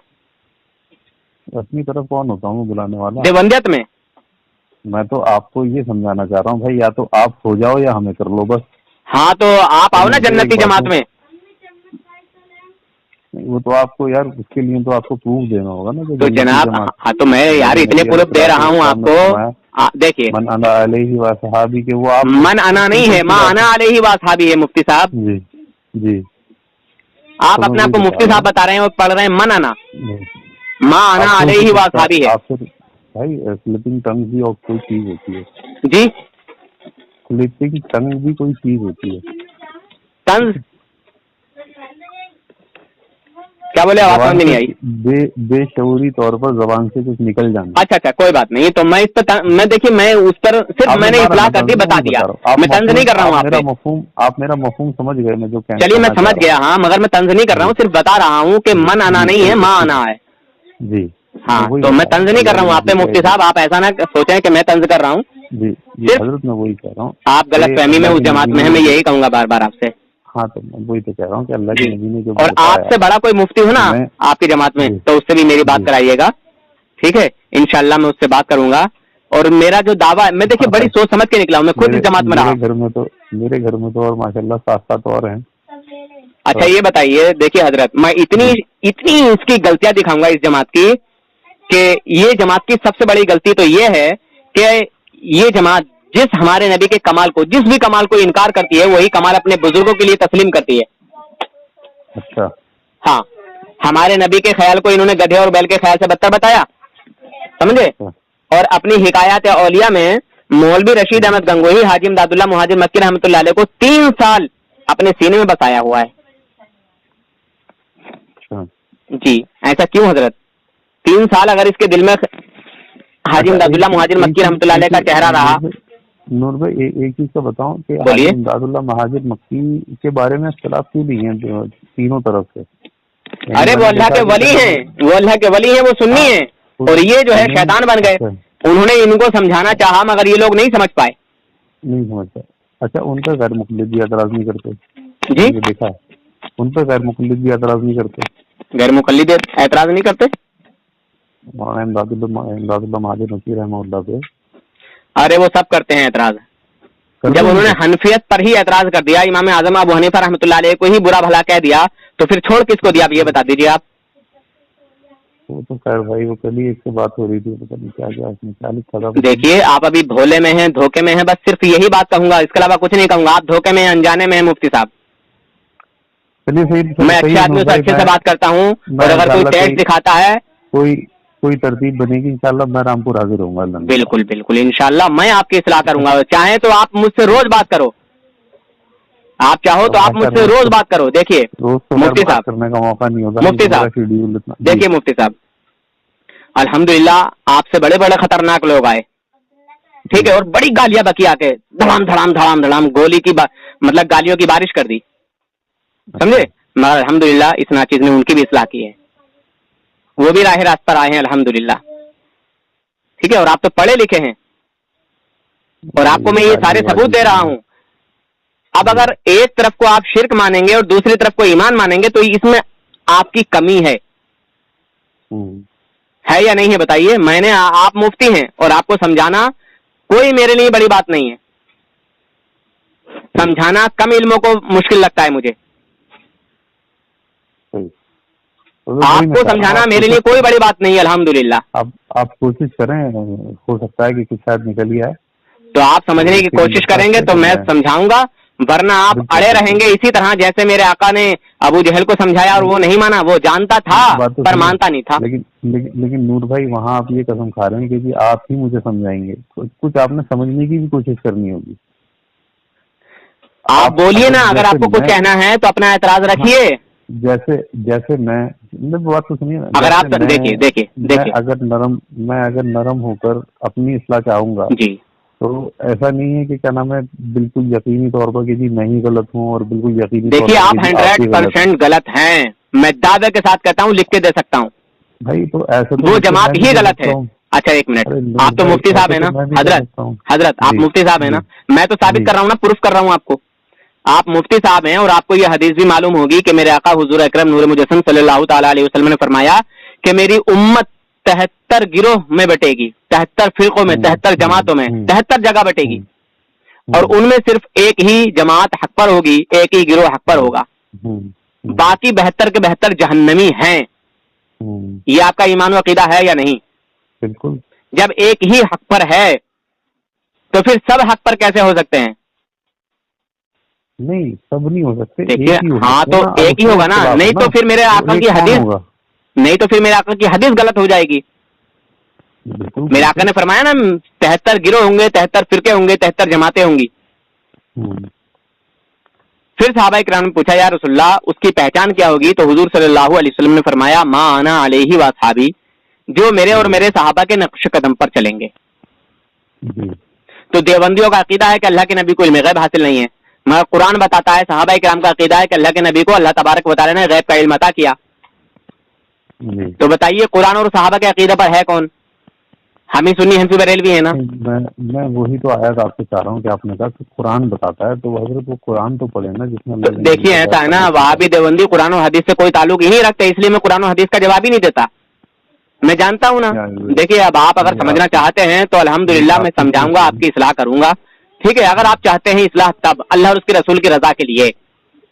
अपनी तरफ कौन होता हूँ बुलाने वाला? देवबंदियत में मैं तो आपको ये समझाना चाह रहा हूँ भाई, या तो आप हो जाओ या हमें कर लो बस। हाँ तो आप आओ ना जन्नती जमात में। वो तो आपको यार, उसके लिए तो आपको प्रूफ देना होगा ना। तो जनाब, हाँ तो मैं यार इतने प्रूफ दे रहा हूँ आपको। देखिए मन अना अलैहि व सहाबी के, वो आप मन अना नहीं है, माँ अना अलैहि व सहाबी है मुफ्ती साहब। जी जी, आप अपने आप को मुफ्ती साहब बता रहे हैं और पढ़ रहे हैं मन अना, माँ अना अलैहि व सहाबी है। भाई स्लिपिंग टंग भी और कोई चीज होती है जी, स्लिपिंग टंग भी कोई चीज होती है। तंज क्या बोले, आवाज समझ नहीं आई। बेशऊरी तौर पर जबान से कुछ निकल जाना। अच्छा अच्छा, कोई बात नहीं। तो मैं इस पर मैं देखिए, मैं उस पर सिर्फ मैंने इस्लाह कर दी, बता दिया। मैं तंज नहीं कर रहा हूँ। आप मेरा मफहूम समझ गए मैं जो कहना। चलिए मैं समझ गया, हाँ, मगर मैं तंज नहीं कर रहा हूँ, सिर्फ बता रहा हूँ कि मन आना नहीं है, माँ आना है। जी हाँ, तो मैं तंज नहीं कर रहा हूँ आप पे मुफ्ती साहब, आप ऐसा ना सोचें कि मैं तंज कर रहा हूँ। जी हजरत, मैं वही कह रहा हूँ, आप गलत फहमी में उस जमात में है, मैं यही कहूंगा बार बार आपसे। हाँ तो मैं वही तो कह रहा हूँ कि अल्लाह के नबी ने जो और आपसे बड़ा कोई मुफ्ती हो ना आपकी जमात में, तो उससे भी मेरी बात कराइएगा, ठीक है। इंशाल्लाह मैं उससे बात करूंगा। और मेरा जो दावा है, मैं देखिए बड़ी सोच समझ के निकला हूँ, मैं खुद इस जमात में रहा। मेरे घर में तो और माशाल्लाह 7 और हैं। अच्छा ये बताइए, देखिए हजरत, मैं इतनी इसकी गलतियां दिखाऊंगा इस जमात की, कि ये जमात की सबसे बड़ी गलती तो ये है कि ये जमात जिस हमारे नबी के कमाल को, जिस भी कमाल को इनकार करती है, वही कमाल अपने बुजुर्गों के लिए तस्लीम करती है। अच्छा, हाँ, हमारे नबी के ख्याल को इन्होंने गधे और बैल के ख्याल से बदतर बताया, समझे। और अपनी हिकायत औलिया में मौलवी रशीद अहमद गंगोही, हाजी इमदादुल्लाह मुहाजिर मक्की रहमतुल्लाह अलैह को 3 साल अपने सीने में बसाया हुआ है। जी, ऐसा क्यों हजरत? 3 साल अगर इसके दिल में हाजी इमदादुल्लाह मुहाजिर मक्की रहमतुल्लाह अलैह का चेहरा रहा। नूर भाई एक चीज का बताऊं कि हाजी इमदादुल्लाह मुहाजिर मक्की के बारे में इख्तिलाफ क्यों नहीं है तीनों तरफ से? अरे वो अल्लाह के वली हैं, वो अल्लाह के वली हैं, वो सुन्नी हैं, और ये जो है शैतान बन गए। उन्होंने इनको समझाना चाहा मगर ये लोग नहीं समझ पाए। अच्छा, उन पर गैर मुक़ल्लिद भी एतराज नहीं करते? जी, ये देखा है, उन पर गैर मुक़ल्लिद भी एतराज नहीं करते? गैर मुक़ल्लिद एतराज नहीं करते? इमदादुल्लाह मुहाजिर मक्की रहमतुल्लाह पे अरे वो सब करते हैं एतराज। जब उन्होंने हनफियत पर ही एतराज कर दिया, इमाम आजम अबू हनीफा रहमतुल्लाह अलैह को ही बुरा भला कह दिया, तो फिर छोड़ किसको दिया, ये बता दीजिए आप। वो तो खैर भाई, वो कल ही एक से बात हो रही थी, पता नहीं क्या क्या उसमें क्या लिखा था। देखिए आप अभी भोले में हैं, धोखे में हैं, बस सिर्फ यही बात कहूंगा, इसके अलावा कुछ नहीं कहूंगा। आप धोखे में, अनजाने में हैं मुफ्ती साहब। मैं अच्छे आदमियों से अच्छे से बात करता हूँ, और अगर कोई टेस्ट दिखाता है, कोई तरतीब बनेगी इंशाल्लाह, मैं रामपुर हाजिर होऊंगा। बिल्कुल बिल्कुल इंशाल्लाह मैं आपकी इस्लाह करूंगा। चाहे तो आप मुझसे रोज बात करो, आप चाहो तो आप मुझसे रोज बात करो। देखिए मुफ्ती साहब, करने का मौका नहीं होगा मुफ्ती साहब, देखिए मुफ्ती साहब, अल्हम्दुलिल्लाह आपसे बड़े बड़े खतरनाक लोग आए, ठीक है, और बड़ी गालियां बकी आके धड़ाम धड़ाम धड़ाम धड़ाम गोली की मतलब गालियों की बारिश कर दी, समझे। मगर अल्हम्दुलिल्लाह इस नाचीज ने उनकी भी इस्लाह की है, वो भी राह रास्त पर आए हैं अल्हम्दुलिल्लाह, ठीक है। और आप तो पढ़े लिखे हैं, और आपको मैं ये सारे सबूत दे रहा हूं। अब अगर एक तरफ को आप शिर्क मानेंगे और दूसरी तरफ को ईमान मानेंगे, तो इसमें आपकी कमी है या नहीं है बताइए। मैंने आप मुफ्ती हैं और आपको समझाना कोई मेरे लिए बड़ी बात नहीं है, समझाना कम इल्मों को मुश्किल लगता है मुझे। आपको समझाना मेरे लिए कोई बड़ी बात नहीं है अल्हम्दुलिल्लाह। आप कोशिश करें, हो सकता है कि कुछ शायद निकल ही आए। तो आप समझने की कोशिश करेंगे तो मैं समझाऊंगा, वरना आप अड़े रहेंगे इसी तरह जैसे मेरे आका ने अबू जहल को समझाया और वो नहीं माना। वो जानता था पर मानता नहीं था। लेकिन नूर भाई वहाँ आप ये कसम खा रहे हैं कि आप ही मुझे समझाएंगे, कुछ आपने समझने की भी कोशिश करनी होगी। आप बोलिए ना, अगर आपको कुछ कहना है तो अपना एतराज रखिए। जैसे मैं बात तो सुनिए ना, अगर आप देखिए अगर नरम होकर अपनी इस्लाह चाहूंगा जी, तो ऐसा नहीं है कि क्या नाम है बिल्कुल यकीनी तौर पर कि जी मैं ही गलत हूँ और बिल्कुल यकीनी। देखिए आप 100% गलत हैं, मैं दावे के साथ कहता हूँ, लिख के दे सकता हूँ भाई। तो ऐसा तो वो जमात ही गलत है। अच्छा एक मिनट, आप तो मुफ्ती साहब है ना हजरत आप मुफ्ती साहब है ना, मैं तो साबित कर रहा हूँ ना, प्रूफ कर रहा हूँ आपको। आप मुफ्ती साहब हैं और आपको ये हदीस भी मालूम होगी कि मेरे आका हुजूर अकरम नूर मुजस्सम सल्लल्लाहु ताला अलैहि वसल्लम ने फरमाया कि मेरी उम्मत 73 गिरोह में बटेगी, 73 फिरकों में, 73 जमातों में, 73 जगह बटेगी और उनमें सिर्फ एक ही जमात हक पर होगी, एक ही गिरोह हक पर होगा, बाकी 72 के 72 जहन्नमी हैं। ये आपका ईमान व अकीदा है या नहीं? बिल्कुल। जब एक ही हक पर है तो फिर सब हक पर कैसे हो सकते हैं? नहीं, सब नहीं हो सकते। देखिए हाँ, तो एक ही होगा ना, नहीं तो फिर मेरे आका की हदीस, नहीं तो फिर मेरे आका की हदीस गलत हो जाएगी। मेरे आका ने फरमाया ना 73 गिरोह होंगे, 73 फिरके होंगे, 73 जमातें होंगी। फिर सहाबा किराम ने पूछा या रसूलल्लाह उसकी पहचान क्या होगी? तो हुजूर सल्लल्लाहु अलैहि वसल्लम ने फरमाया मा अना अलैहि व असहाबी, जो मेरे और मेरे सहाबा के नक्श कदम पर चलेंगे। तो देवबंदियों का अकीदा है कि अल्लाह के नबी को इल्म गैब हासिल नहीं है, मगर कुरान बताता है, सहाबा किराम का अकीदा है कि अल्लाह के नबी को अल्लाह तबारक व तआला ने गैब का इल्म अता किया। तो बताइए कुरान और सहाबा के अकीदा पर है कौन? हम ही सुन्नी हनफी बरेलवी है ना। मैं वही तो आयत आपसे चाह रहा हूँ कि आपने कहा कि कुरान बताता है, तो हजरत वो कुरान तो पढ़े ना जिसमें। तो देखिए ऐसा है ना, वहां भी देवबंदी कुरान और हदीस से कोई ताल्लुक ही नहीं रखते, इसलिए मैं कुरान और हदीस का जवाब ही नहीं देता। मैं जानता हूँ ना। देखिए अब आप अगर समझना चाहते हैं तो अल्हम्दुलिल्लाह मैं समझाऊंगा, आपकी इस्लाह करूंगा, ठीक है। अगर आप चाहते हैं इस्लाह तब अल्लाह और उसके रसूल की रजा के लिए।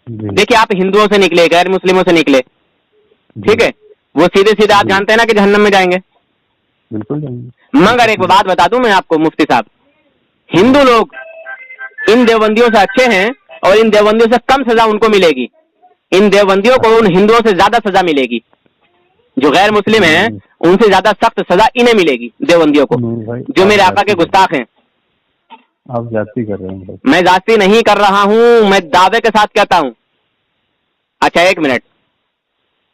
देखिए आप हिंदुओं से निकले, गैर मुस्लिमों से निकले, ठीक है, वो सीधे सीधे आप जानते हैं ना कि जहन्नम में जाएंगे। बिल्कुल। मगर एक बात बता दूं मैं आपको मुफ्ती साहब, हिंदू लोग इन देवबंदियों से अच्छे हैं और इन देवबंदियों से कम सजा उनको मिलेगी। इन देवबंदियों को उन हिंदुओं से ज्यादा सजा मिलेगी। जो गैर मुस्लिम हैं उनसे ज्यादा सख्त सजा इन्हें मिलेगी, देवबंदियों को, जो मेरे आका के गुस्ताख हैं। आप जाती कर रहे हैं। मैं जाती नहीं कर रहा हूं, मैं दावे के साथ कहता हूं। अच्छा एक मिनट,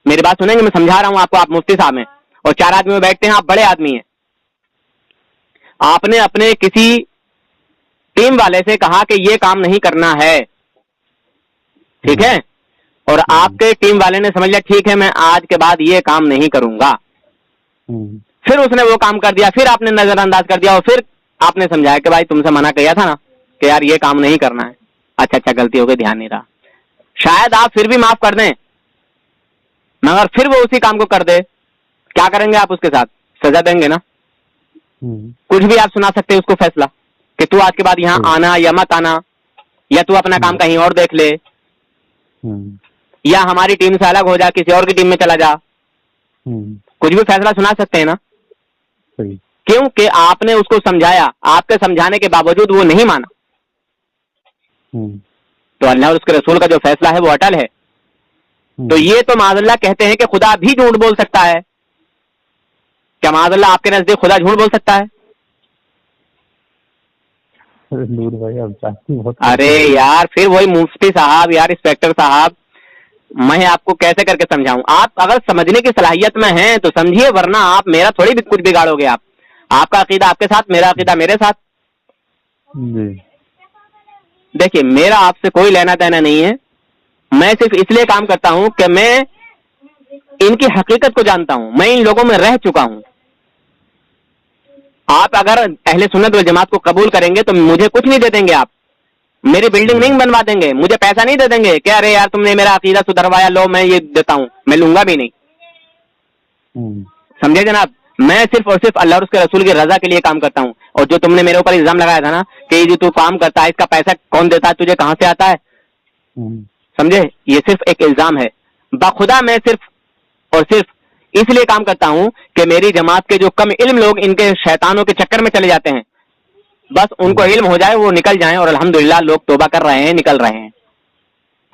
मेरी बात सुनेंगे? मैं समझा रहा हूं आपको। आप मुफ्ती साहब हैं और 4 आदमी में बैठते हैं, आप बड़े आदमी हैं। आपने अपने किसी टीम वाले से कहा कि ये काम नहीं करना है, ठीक है, और आपके टीम वाले ने समझ लिया ठीक है मैं आज के बाद ये काम नहीं करूंगा। फिर उसने वो काम कर दिया, फिर आपने नजरअंदाज कर दिया और फिर आपने समझाया कि भाई तुमसे मना किया था ना कि यार ये काम नहीं करना है। अच्छा गलती हो गई, ध्यान नहीं रहा। शायद आप फिर भी माफ कर दें, मगर फिर वो उसी काम को कर दे, क्या करेंगे आप उसके साथ? सजा देंगे ना। कुछ भी आप सुना सकते हैं उसको फैसला कि तू आज के बाद यहाँ आना या मत आना, या तू अपना काम कहीं और देख ले, या हमारी टीम से अलग हो जा, किसी और की टीम में चला जा। कुछ भी फैसला सुना सकते हैं ना। क्योंकि आपने उसको समझाया, आपके समझाने के बावजूद वो नहीं माना। तो अल्लाह और उसके रसूल का जो फैसला है वो अटल है। तो ये तो माज़अल्लाह कहते हैं कि खुदा भी झूठ बोल सकता है। क्या माज़अल्लाह आपके नजदीक खुदा झूठ बोल सकता है? नूर भाई आप अरे यार फिर वही मुफ्ती साहब, यार इंस्पेक्टर साहब, मैं आपको कैसे करके समझाऊं? आप अगर समझने की सलाहियत में हैं तो समझिए, वरना आप मेरा थोड़ी भी कुछ बिगाड़ोगे। आपका अकीदा आपके साथ, मेरा अकीदा मेरे साथ। देखिए मेरा आपसे कोई लेना देना नहीं है, मैं सिर्फ इसलिए काम करता हूं कि मैं इनकी हकीकत को जानता हूं, मैं इन लोगों में रह चुका हूं। आप अगर अहले सुन्नत वल जमात को कबूल करेंगे तो मुझे कुछ नहीं दे देंगे, आप मेरी बिल्डिंग नहीं बनवा देंगे, मुझे पैसा नहीं दे देंगे क्या अरे यार तुमने मेरा अकीदा सुधरवाया, लो मैं ये देता हूं, मैं लूंगा भी नहीं। समझे जनाब? मैं सिर्फ और सिर्फ अल्लाह और उसके रसूल की रजा के लिए काम करता हूं। और जो तुमने मेरे ऊपर इल्जाम लगाया था ना कि जो तू काम करता है इसका पैसा कौन देता है, तुझे कहां से आता है, समझे, ये सिर्फ एक इल्जाम है। बाखुदा मैं सिर्फ और सिर्फ इसलिए काम करता हूं कि मेरी जमात के जो कम इल्म लोग इनके शैतानों के चक्कर में चले जाते हैं, बस उनको इल्म हो जाए, वो निकल जाएं, और अल्हम्दुलिल्लाह लोग तौबा कर रहे हैं, निकल रहे हैं।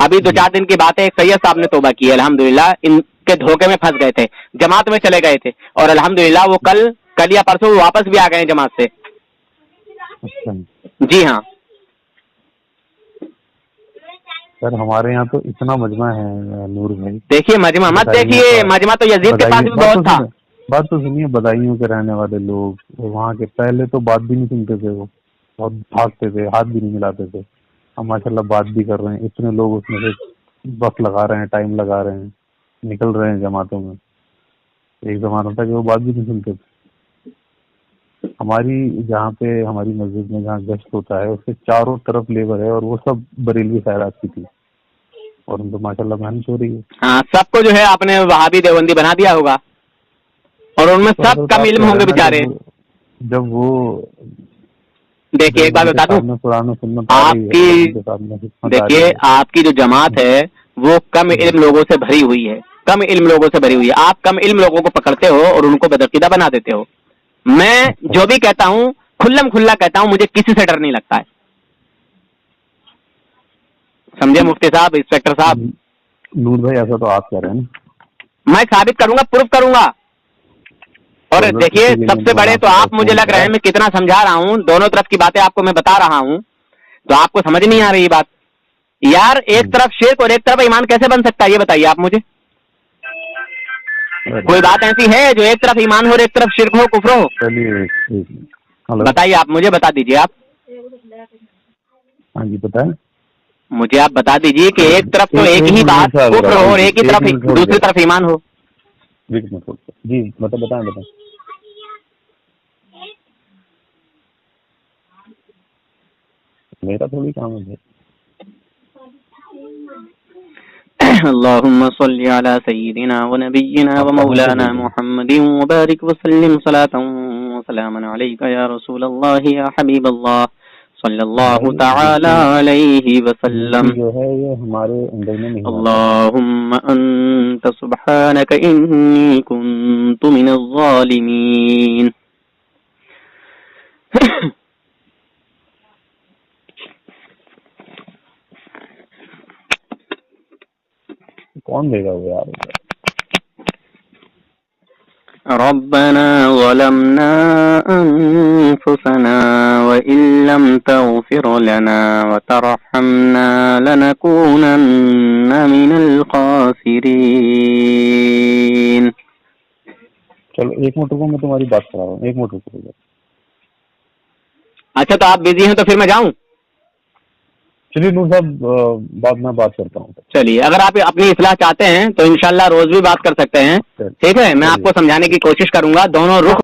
अभी 2-4 दिन की बात है, एक सैयद साहब ने तौबा की है अल्हम्दुलिल्लाह, इनके धोखे में फंस गए थे, जमात में चले गए थे, और अल्हम्दुलिल्लाह वो कल या परसों वापस भी आ गए जमात से। अच्छा जी हाँ सर, हमारे यहाँ तो इतना मजमा है नूर भाई। देखिए मजमा मत देखिए, मजमा तो यजीद के पास भी बहुत था। बात तो सुनिए, बदायूं के रहने वाले लोग वहाँ के पहले तो बात भी नहीं सुनते थे, वो बहुत भागते थे, हाथ भी नहीं मिलाते थे। हम माशाल्लाह बात भी कर रहे हैं, इतने लोग उसमें से वक्त लगा रहे हैं, टाइम लगा रहे हैं, निकल रहे हैं जमातों में। एक जमाना था कि वो बात भी नहीं सुनते थे। हमारी जहाँ पे हमारी मस्जिद में जहाँ गश्त होता है उसके चारों तरफ लेबर है, और वो सब बरेलवी खैरात की थी, और उनको माशाल्लाह मेहनत हो रही है। हाँ, सबको जो है आपने वहाबी देवबंदी बना दिया होगा, और उनमें सब कम इल्म होंगे बेचारे। जब वो देखिए एक बात बता दूं, आपकी देखिए आपकी जो जमात है वो कम इल्म लोगों से भरी हुई है, कम इल्म लोगों से भरी हुई है। आप कम इल्म लोगों को पकड़ते हो और उनको बदअकीदा बना देते हो। मैं जो भी कहता हूँ खुल्लम खुल्ला कहता हूँ, मुझे किसी से डर नहीं लगता है, समझे मुफ्ती साहब, इंस्पेक्टर साहब। नूर भाई ऐसा तो आप कह रहे हैं, मैं साबित करूंगा, प्रूफ करूंगा। और देखिए सबसे बड़े तो आप मुझे लग रहे हैं, मैं कितना समझा रहा हूँ, दोनों तरफ की बातें आपको मैं बता रहा हूँ, तो आपको समझ नहीं आ रही बात। यार एक तरफ शिर्क और एक तरफ ईमान कैसे बन सकता है, ये बताइए आप मुझे। कोई बात ऐसी है जो एक तरफ ईमान हो और एक तरफ शिर्क हो, कुफ्र हो? चलिए बताइए, आप मुझे बता दीजिए। आप हाँ जी बताएं मुझे, आप बता दीजिए कि एक तरफ तो एक ही बात कुफ्र हो और एक ही तरफ दूसरी तरफ ईमान हो। जी बताएं। मेरा थोड़ी काम है। अल्लाहुम्मा सल्ली अला सय्यिदिना व नबिय्यिना व मौलाना मुहम्मदिन व बारिक व सल्लिम सलातन व सलामन अलैका या रसूलल्लाह या हबीबल्लाह सल्लल्लाहु तआला अलैहि व सल्लम। जो है ये हमारे अंदर में नहीं। अल्लाहुम्मा अंत सुब्हानक इन्नी कुन्तु मिनज़ ज़ालिमीन। कौन देगा वो यार? रब्बना ज़लमना अनफुसना व इल्लम तग़फिर लना व तरहमना लनकूनन्ना मिनल ख़ासिरीन। चलो एक मिनट रुको, मैं तुम्हारी बात करा रहा हूँ, एक मिनट रुको। अच्छा तो आप बिजी हैं तो फिर मैं जाऊँ? चलिए नूर साहब मैं बात करता हूँ। चलिए, अगर आप अपनी इस्लाह चाहते हैं तो इंशाल्लाह रोज भी बात कर सकते हैं, ठीक है? मैं आपको समझाने की कोशिश करूंगा, दोनों रुख